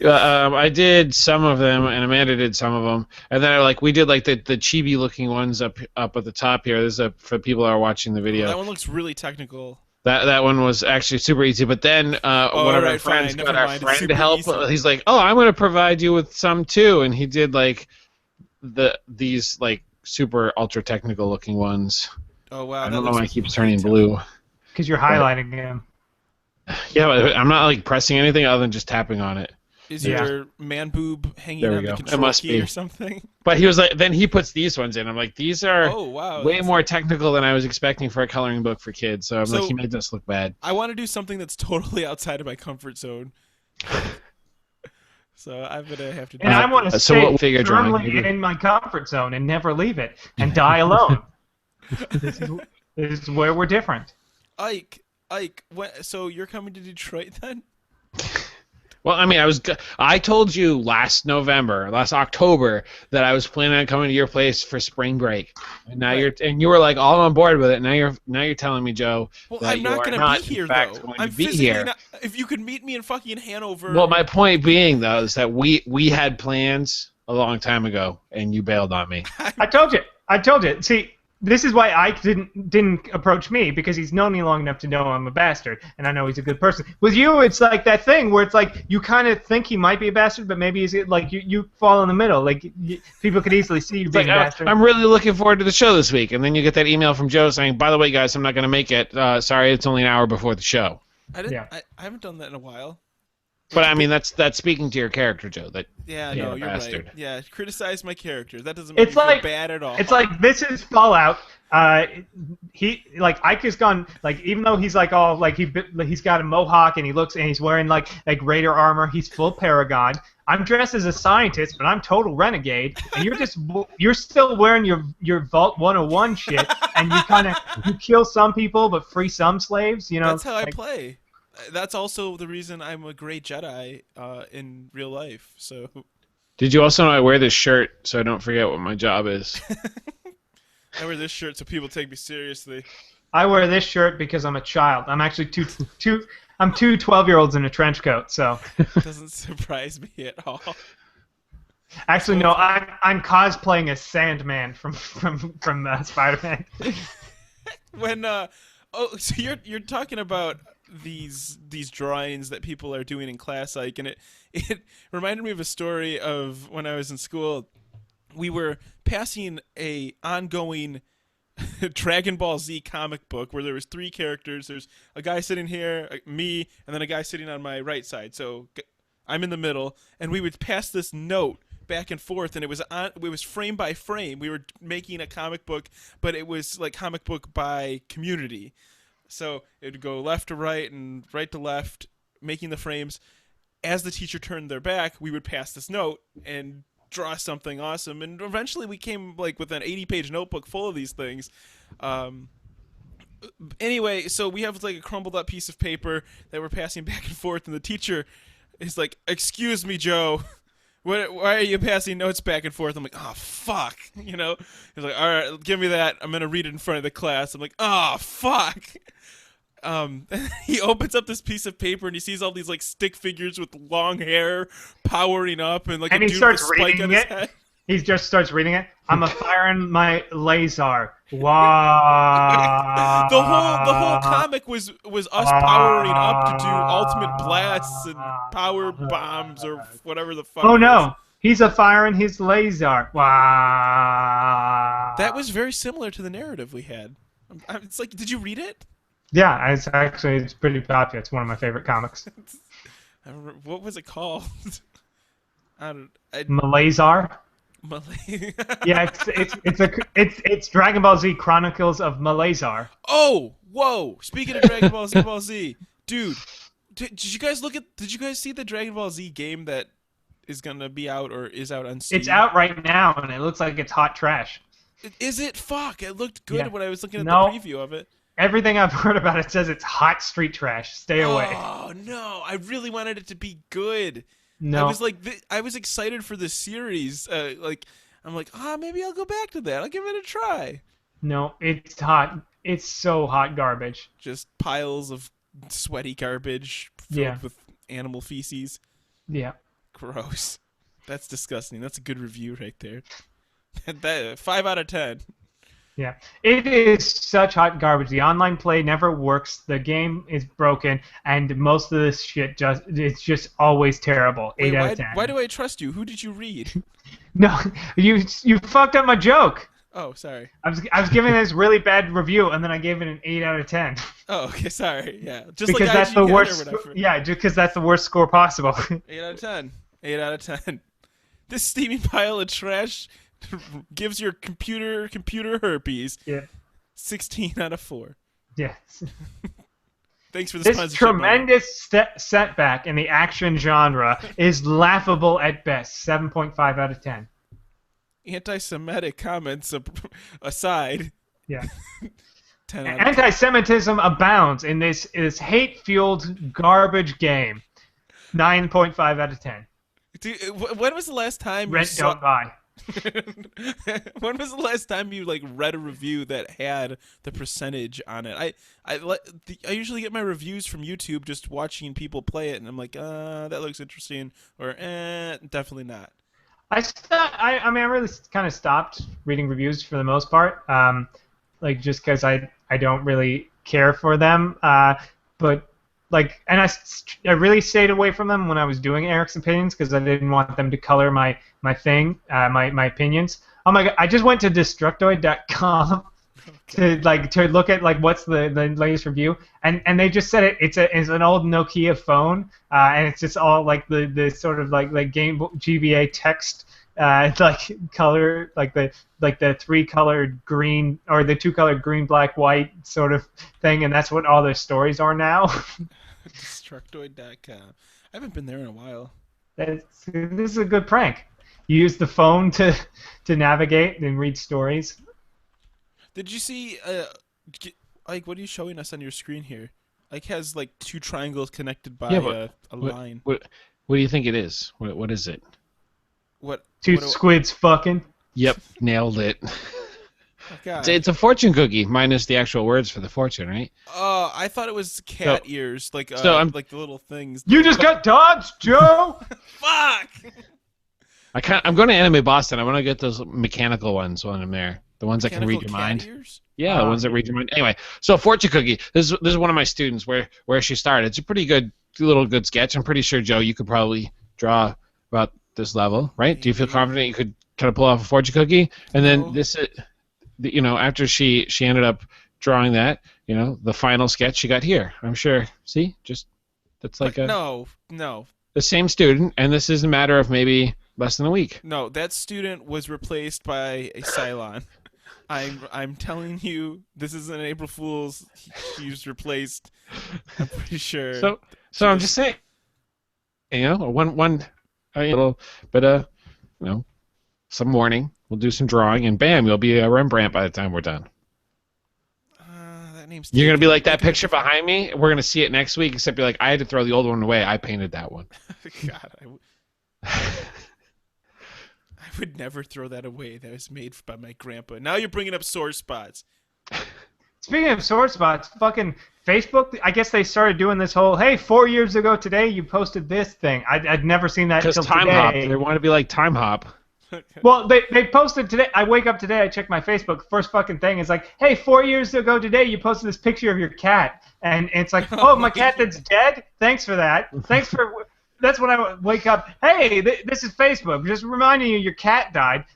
I did some of them, and Amanda did some of them, and then we did like the chibi looking ones up at the top here. This is for people who are watching the video. That one looks really technical. That one was actually super easy, but then one of our friends got our friend to help. Easy. He's like, "Oh, I'm going to provide you with some too," and he did these super ultra technical looking ones. Oh wow! I don't know why it keeps turning blue. Because you're highlighting him. Yeah, but I'm not pressing anything other than just tapping on it. Is your man boob hanging There we on the go. control It must key be. or something? But he was like, then he puts these ones in. I'm like, these are wow, way more technical than I was expecting for a coloring book for kids. So I'm like, he made this look bad. I want to do something that's totally outside of my comfort zone. So I'm gonna have to do And I want to stay figure drawing firmly in my comfort zone and never leave it and die alone. This is where we're different. Ike, so you're coming to Detroit then? Well, I mean, I told you last October, that I was planning on coming to your place for spring break, and now you were like all on board with it. Now you're telling me, Joe, well, that I'm not you are gonna be here in fact, though. going I'm to be physically here. not. If you could meet me in fucking Hanover. Well, my point being though is that we had plans a long time ago, and you bailed on me. I told you. See, this is why Ike didn't approach me, because he's known me long enough to know I'm a bastard, and I know he's a good person. With you, it's like that thing where it's like you kind of think he might be a bastard, but maybe he's like you fall in the middle. Like people could easily see you being a bastard. I'm really looking forward to the show this week, and then you get that email from Joe saying, "By the way, guys, I'm not going to make it. Sorry, it's only an hour before the show." I didn't. Yeah. I haven't done that in a while. But I mean, that's speaking to your character, Joe. Yeah, you're no, a you're bastard. right. Yeah, criticize my character. That doesn't make It's me feel like- bad at all. It's like this is Fallout. Ike has gone even though he's like all like he's got a mohawk and he's wearing like Raider armor. He's full Paragon. I'm dressed as a scientist, but I'm total renegade, and you're still wearing your Vault 101 shit, and you kill some people but free some slaves. You know, that's how I play. That's also the reason I'm a great Jedi in real life. So. Did you also know I wear this shirt so I don't forget what my job is? I wear this shirt so people take me seriously. I wear this shirt because I'm a child. I'm actually I'm two 12-year-olds in a trench coat. So. Doesn't surprise me at all. Actually, no. I'm cosplaying as Sandman from Spider-Man. So you're talking about these drawings that people are doing in class, like, and it reminded me of a story of when I was in school. We were passing a ongoing Dragon Ball Z comic book where there was 3 characters. There's a guy sitting here, me, and then a guy sitting on my right side. So I'm in the middle, and we would pass this note back and forth, and it was frame by frame. We were making a comic book, but it was like comic book by community. So it would go left to right and right to left, making the frames. As the teacher turned their back, we would pass this note and draw something awesome. And eventually we came with an 80-page notebook full of these things. Anyway, so we have a crumbled up piece of paper that we're passing back and forth, and the teacher is like, "Excuse me, Joe, Why are you passing notes back and forth? I'm like, oh fuck, you know. He's like, all right, give me that. I'm gonna read it in front of the class. I'm like, oh fuck. He opens up this piece of paper and he sees all these like stick figures with long hair powering up and like And a he dude with a starts spike reading on his it. head. He just starts reading it. I'm a firing my laser. Wow. The whole comic was us powering up to do ultimate blasts and power bombs or whatever the fuck. Oh it was. no, he's a firing his laser. Wow. That was very similar to the narrative we had. It's like, did you read it? Yeah, it's pretty popular. It's one of my favorite comics. What was it called? Malazar. Malay. Yeah, it's Dragon Ball Z Chronicles of Malazar. Oh, whoa! Speaking of Dragon Ball Z, dude, did you guys see the Dragon Ball Z game that is gonna be out or is out on Steam? It's out right now, and it looks like it's hot trash. Is it? Fuck! It looked good when I was looking at the preview of it. Everything I've heard about it says it's hot street trash. Stay away. Oh no! I really wanted it to be good. No. I was like, I was excited for the series. I'm like, maybe I'll go back to that. I'll give it a try. No, it's hot. It's so hot garbage. Just piles of sweaty garbage filled with animal feces. Yeah. Gross. That's disgusting. That's a good review right there. That 5 out of 10. Yeah, it is such hot garbage. The online play never works. The game is broken, and most of this shit it's just always terrible. Wait, 8 out of 10. Why do I trust you? Who did you read? No, you fucked up my joke. Oh, sorry. I was giving this really bad review, and then I gave it an 8 out of 10. Oh, okay, sorry. Yeah, just because like that's the IGN worst. or whatever. Yeah, just because that's the worst score possible. 8 out of 10. 8 out of 10. This steaming pile of trash gives your computer herpes. Yeah. 16 out of 4. Yes. Thanks for the This sponsorship. tremendous setback in the action genre is laughable at best. 7.5 out of 10. Anti-Semitic comments aside. Yeah. 10 out of 10. Anti-Semitism abounds in this hate-fueled garbage game. 9.5 out of 10. Dude, when was the last time Rent don't buy. When was the last time you like read a review that had the percentage on it? I usually get my reviews from YouTube just watching people play it, and I'm like, that looks interesting, or definitely not. I mean, I really kind of stopped reading reviews for the most part, like just because I don't really care for them, but. Like, and I really stayed away from them when I was doing Eric's opinions because I didn't want them to color my my opinions. Oh my god! I just went to Destructoid.com to look at like what's the latest review, and they just said it's an old Nokia phone, and it's just all like the sort of like Game GBA text, like color like the 3-colored green or the 2-colored green black white sort of thing, and that's what all their stories are now. Destructoid.com. I haven't been there in a while. This is a good prank. You use the phone to navigate and read stories. Did you see like what are you showing us on your screen here? Like has like 2 triangles connected by a line. What do you think it is? What is it? What? Two squids fucking. Yep, nailed it. Oh, it's a fortune cookie minus the actual words for the fortune, right? Oh, I thought it was cat ears, like like the little things. You just got dodged, Joe. Fuck. I'm going to Anime Boston. I want to get those mechanical ones when I'm there. The ones that can read your mind. Ears? Yeah, the ones that read your mind. Anyway, so fortune cookie. This is one of my students where she started. It's a pretty good sketch. I'm pretty sure, Joe, you could probably draw about this level, right? Do you feel confident you could kind of pull off a fortune cookie? And then after she ended up drawing that, the final sketch she got here. I'm sure. See, that's like no. The same student, and this is a matter of maybe less than a week. No, that student was replaced by a Cylon. I'm telling you, this isn't April Fool's. She's replaced. I'm pretty sure. So I'm just saying, one a little bit some morning we'll do some drawing, and bam, you'll be a Rembrandt by the time we're done. That name's. You're gonna be like that picture behind me. We're gonna see it next week, except you're like, I had to throw the old one away. I painted that one. God. I would never throw that away. That was made by my grandpa. Now you're bringing up sore spots. Speaking of sore spots, fucking Facebook, I guess they started doing this whole, hey, 4 years ago today you posted this thing. I'd never seen that Because until Time today. Hop. They want to be like Time Hop. Well, they posted today. I wake up today, I check my Facebook. First fucking thing is like, hey, 4 years ago today you posted this picture of your cat. And it's like, oh, my cat that's dead? Thanks for that. Thanks for... That's when I wake up. Hey, this is Facebook. Just reminding you your cat died.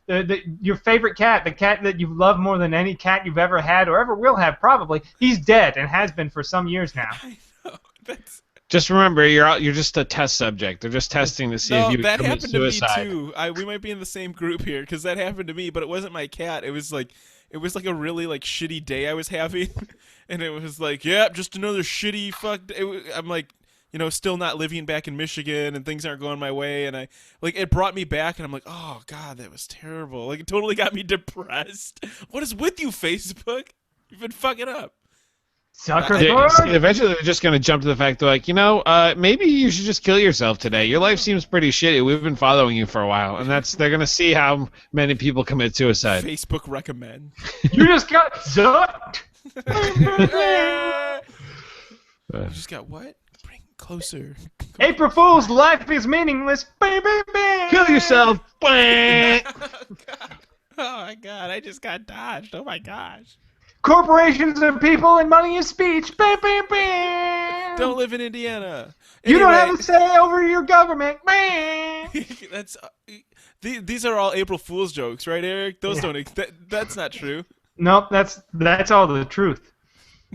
Your favorite cat, the cat that you love more than any cat you've ever had or ever will have, probably. He's dead and has been for some years now. I know. That's... Just remember, you're just a test subject. They're just testing to see if you would that commit happened suicide. to me too. We might be in the same group here because that happened to me, but it wasn't my cat. It was like a really like shitty day I was having, and it was like, yep, just another shitty fuck. I'm like, you know, still not living back in Michigan, and things aren't going my way, and it brought me back, and I'm like, oh god, that was terrible. Like, it totally got me depressed. What is with you, Facebook? You've been fucking up. Sucker Eventually, they're just going to jump to the fact, they're like, maybe you should just kill yourself today. Your life seems pretty shitty. We've been following you for a while, and they're going to see how many people commit suicide. Facebook recommend. You just got zucked. You just got what? Bring closer. April Fool's, life is meaningless. Baby, Kill yourself. Oh my god, I just got dodged. Oh my gosh. Corporations are people and money is speech. Don't live in Indiana. You don't Anyway, have a say over your government. that's these are all April Fool's jokes, right, Eric? Those don't. That's not true. Nope, that's all the truth.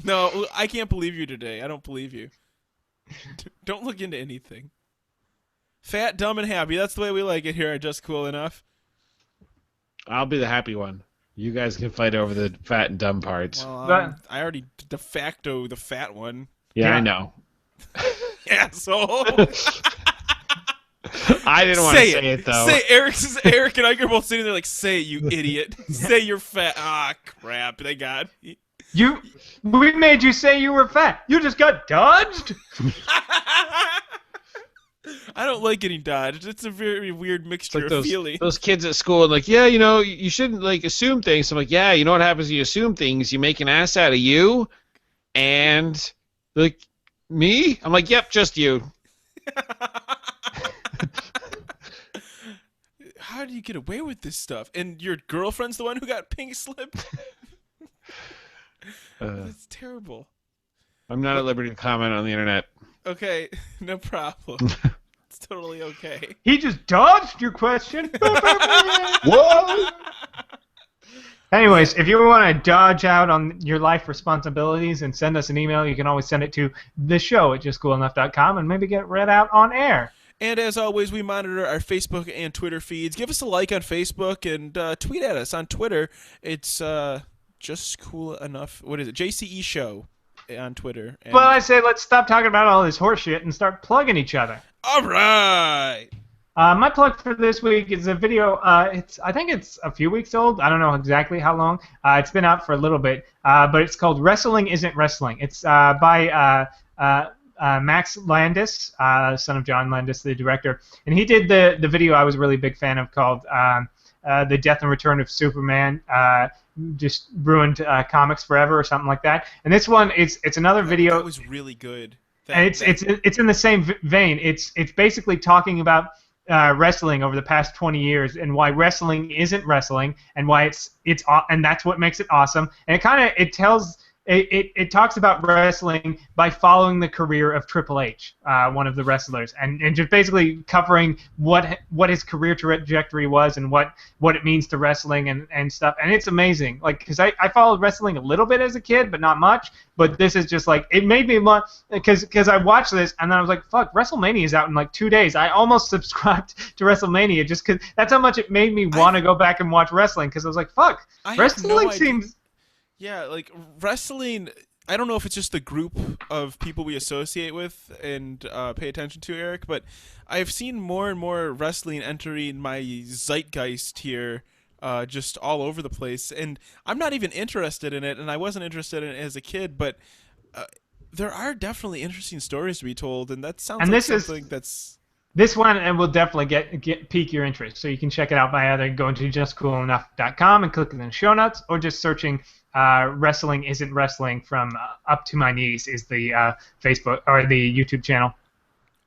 No, I can't believe you today. I don't believe you. Don't look into anything. Fat, dumb, and happy. That's the way we like it here at Just Cool Enough. I'll be the happy one. You guys can fight over the fat and dumb parts. Well, I already de facto the fat one. Yeah, I know. Asshole. I didn't want to say it though. Say Eric and Ike are both sitting there like, say it, you idiot. Say you're fat. Ah, crap. They got me. We made you say you were fat. You just got dodged? I don't like getting dodged. It's a very weird mixture of feeling. Those kids at school, like, yeah, you shouldn't like assume things. I'm like, yeah, you know what happens when you assume things? You make an ass out of you, and like me. I'm like, yep, just you. How do you get away with this stuff? And your girlfriend's the one who got pink slip? That's terrible. I'm not at liberty to comment on the internet. Okay, no problem. It's totally okay. He just dodged your question. What? Anyways, if you want to dodge out on your life responsibilities and send us an email, you can always send it to theshow@justcoolenough.com and maybe get read out on air. And as always, we monitor our Facebook and Twitter feeds. Give us a like on Facebook and tweet at us on Twitter. It's Just Cool Enough. What is it? JCE Show on Twitter. And... Well, I say let's stop talking about all this horse shit and start plugging each other. All right. My plug for this week is a video. I think it's a few weeks old. I don't know exactly how long. It's been out for a little bit, but it's called "Wrestling Isn't Wrestling." It's by Max Landis, son of John Landis, the director, and he did the video I was a really big fan of called "The Death and Return of Superman." Just ruined comics forever or something like that. And this one, it's another video. That was really good. And it's in the same vein. It's basically talking about wrestling over the past 20 years and why wrestling isn't wrestling and why it's and that's what makes it awesome. And it talks about wrestling by following the career of Triple H, one of the wrestlers, and just basically covering what his career trajectory was and what it means to wrestling and stuff. And it's amazing, like, because I followed wrestling a little bit as a kid, but not much. But this is just like, it made me want, because I watched this and then I was like, fuck, WrestleMania is out in like 2 days. I almost subscribed to WrestleMania just because that's how much it made me want to go back and watch wrestling, because I was like, fuck, wrestling seems... Yeah, like wrestling, I don't know if it's just the group of people we associate with and pay attention to, Eric, but I've seen more and more wrestling entering my zeitgeist here, just all over the place. And I'm not even interested in it, and I wasn't interested in it as a kid, but there are definitely interesting stories to be told, and that sounds like something that's This one and will definitely get pique your interest. So you can check it out by either going to justcoolenough.com and clicking in the show notes, or just searching "Wrestling Isn't Wrestling" from Up to My Knees is the Facebook or the YouTube channel.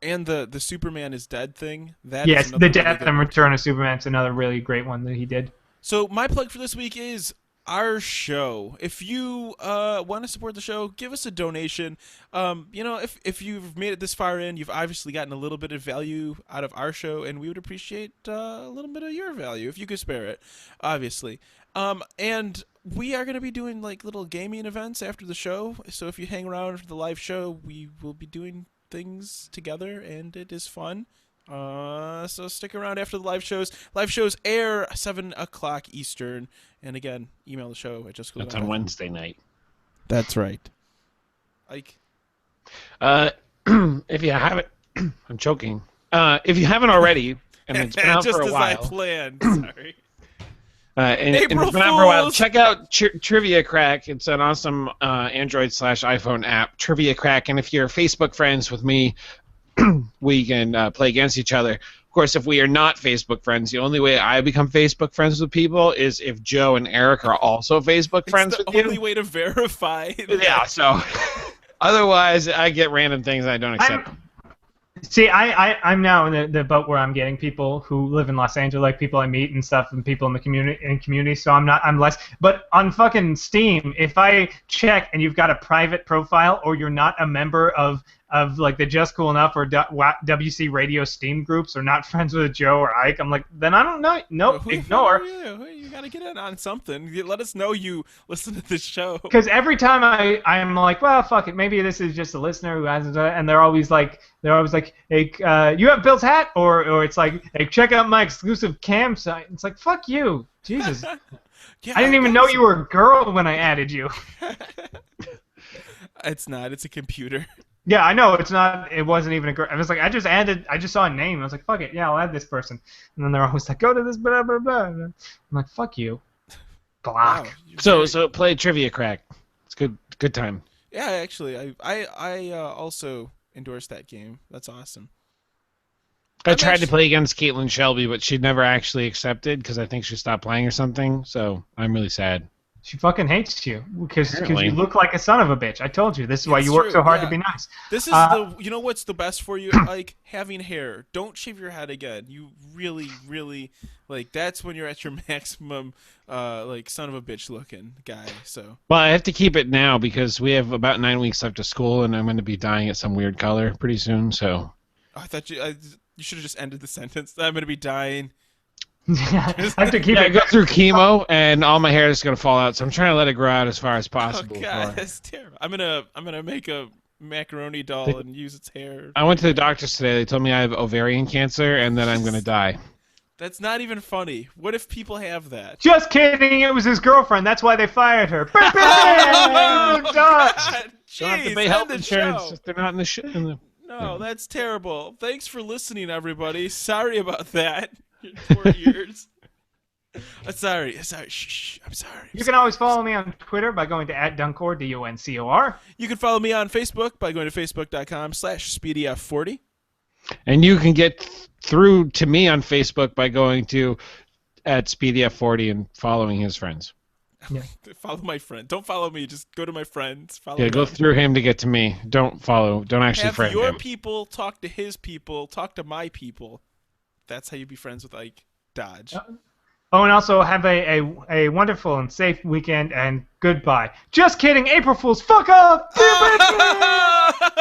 And the Superman is dead thing. Yes, is the Death and Return of Superman is another really great one that he did. So my plug for this week is our show. If you want to support the show, give us a donation. If you've made it this far in, you've obviously gotten a little bit of value out of our show, and we would appreciate a little bit of your value if you could spare it, obviously. And we are going to be doing like little gaming events after the show. So if you hang around for the live show, we will be doing things together, and it is fun. So stick around after the live shows. Live shows air 7 o'clock Eastern. And again, email the show at justcool. That's on Wednesday night. That's right. Ike. If you haven't, I'm choking. If you haven't already, and it's been out just for a as while. I planned. Sorry. And it's April been out for a while. Fools! Check out Trivia Crack. It's an awesome Android/iPhone app, Trivia Crack. And if you're Facebook friends with me, we can play against each other. Of course, if we are not Facebook friends, the only way I become Facebook friends with people is if Joe and Eric are also Facebook friends with you. It's the only way to verify. Yeah, so otherwise I get random things and I don't accept them. See, I'm now in the boat where I'm getting people who live in Los Angeles, like people I meet and stuff, and people in the community. So I'm less. But on fucking Steam, if I check and you've got a private profile or you're not a member of like the Just Cool Enough or WC Radio Steam groups or not friends with Joe or Ike, I'm like, then I don't know. Nope, ignore. You gotta get in on something. Let us know you listen to this show. Because every time I'm like, well, fuck it, maybe this is just a listener who hasn't done it, and they're always like, hey, you have Bill's hat, or it's like, hey, check out my exclusive cam site. It's like, fuck you, Jesus. Yeah, I didn't even know you were a girl when I added you. It's not. It's a computer. Yeah, I know it's not. It wasn't even a girl. I was like, I just saw a name. I was like, fuck it, yeah, I'll add this person. And then they're always like, go to this blah blah blah. I'm like, fuck you. Block. Wow, So play Trivia Crack. It's good time. Yeah, actually, I also endorsed that game. That's awesome. I tried to play against Caitlin Shelby, but she never actually accepted because I think she stopped playing or something. So I'm really sad. She fucking hates you because Apparently. you look like a son of a bitch. I told you. This is why you work so hard to be nice. This is you know what's the best for you? Like having hair. Don't shave your head again. You really, really, like, that's when you're at your maximum, like, son of a bitch looking guy. So. Well, I have to keep it now because we have about 9 weeks left of school, and I'm going to be dyeing it some weird color pretty soon. So. I thought you should have just ended the sentence. I'm going to be dying. I have to keep I it. go through chemo, and all my hair is going to fall out, so I'm trying to let it grow out as far as possible. Oh God, that's terrible. I'm gonna make a macaroni doll and use its hair. I went to the doctors today. They told me I have ovarian cancer, and that I'm going to die. That's not even funny. What if people have that? Just kidding. It was his girlfriend. That's why they fired her. God, They don't have to jeez, pay end health the insurance show. if they're not in the show. No, that's terrible. Thanks for listening, everybody. Sorry about that. Your poor ears. Sorry. Shh. I'm sorry. You can always follow me on Twitter by going to @Duncor, DUNCOR. You can follow me on Facebook by going to facebook.com/SpeedyF40. And you can get through to me on Facebook by going to @SpeedyF40 and following his friends. Yeah. Follow my friend. Don't follow me. Just go to my friends. Follow Yeah, go them. through him to get to me. Don't actually Have friend your him. people talk to his people. Talk to my people. That's how you be friends with Ike Dodge. Oh, and also have a wonderful and safe weekend, and goodbye. Just kidding, April Fools. Fuck up!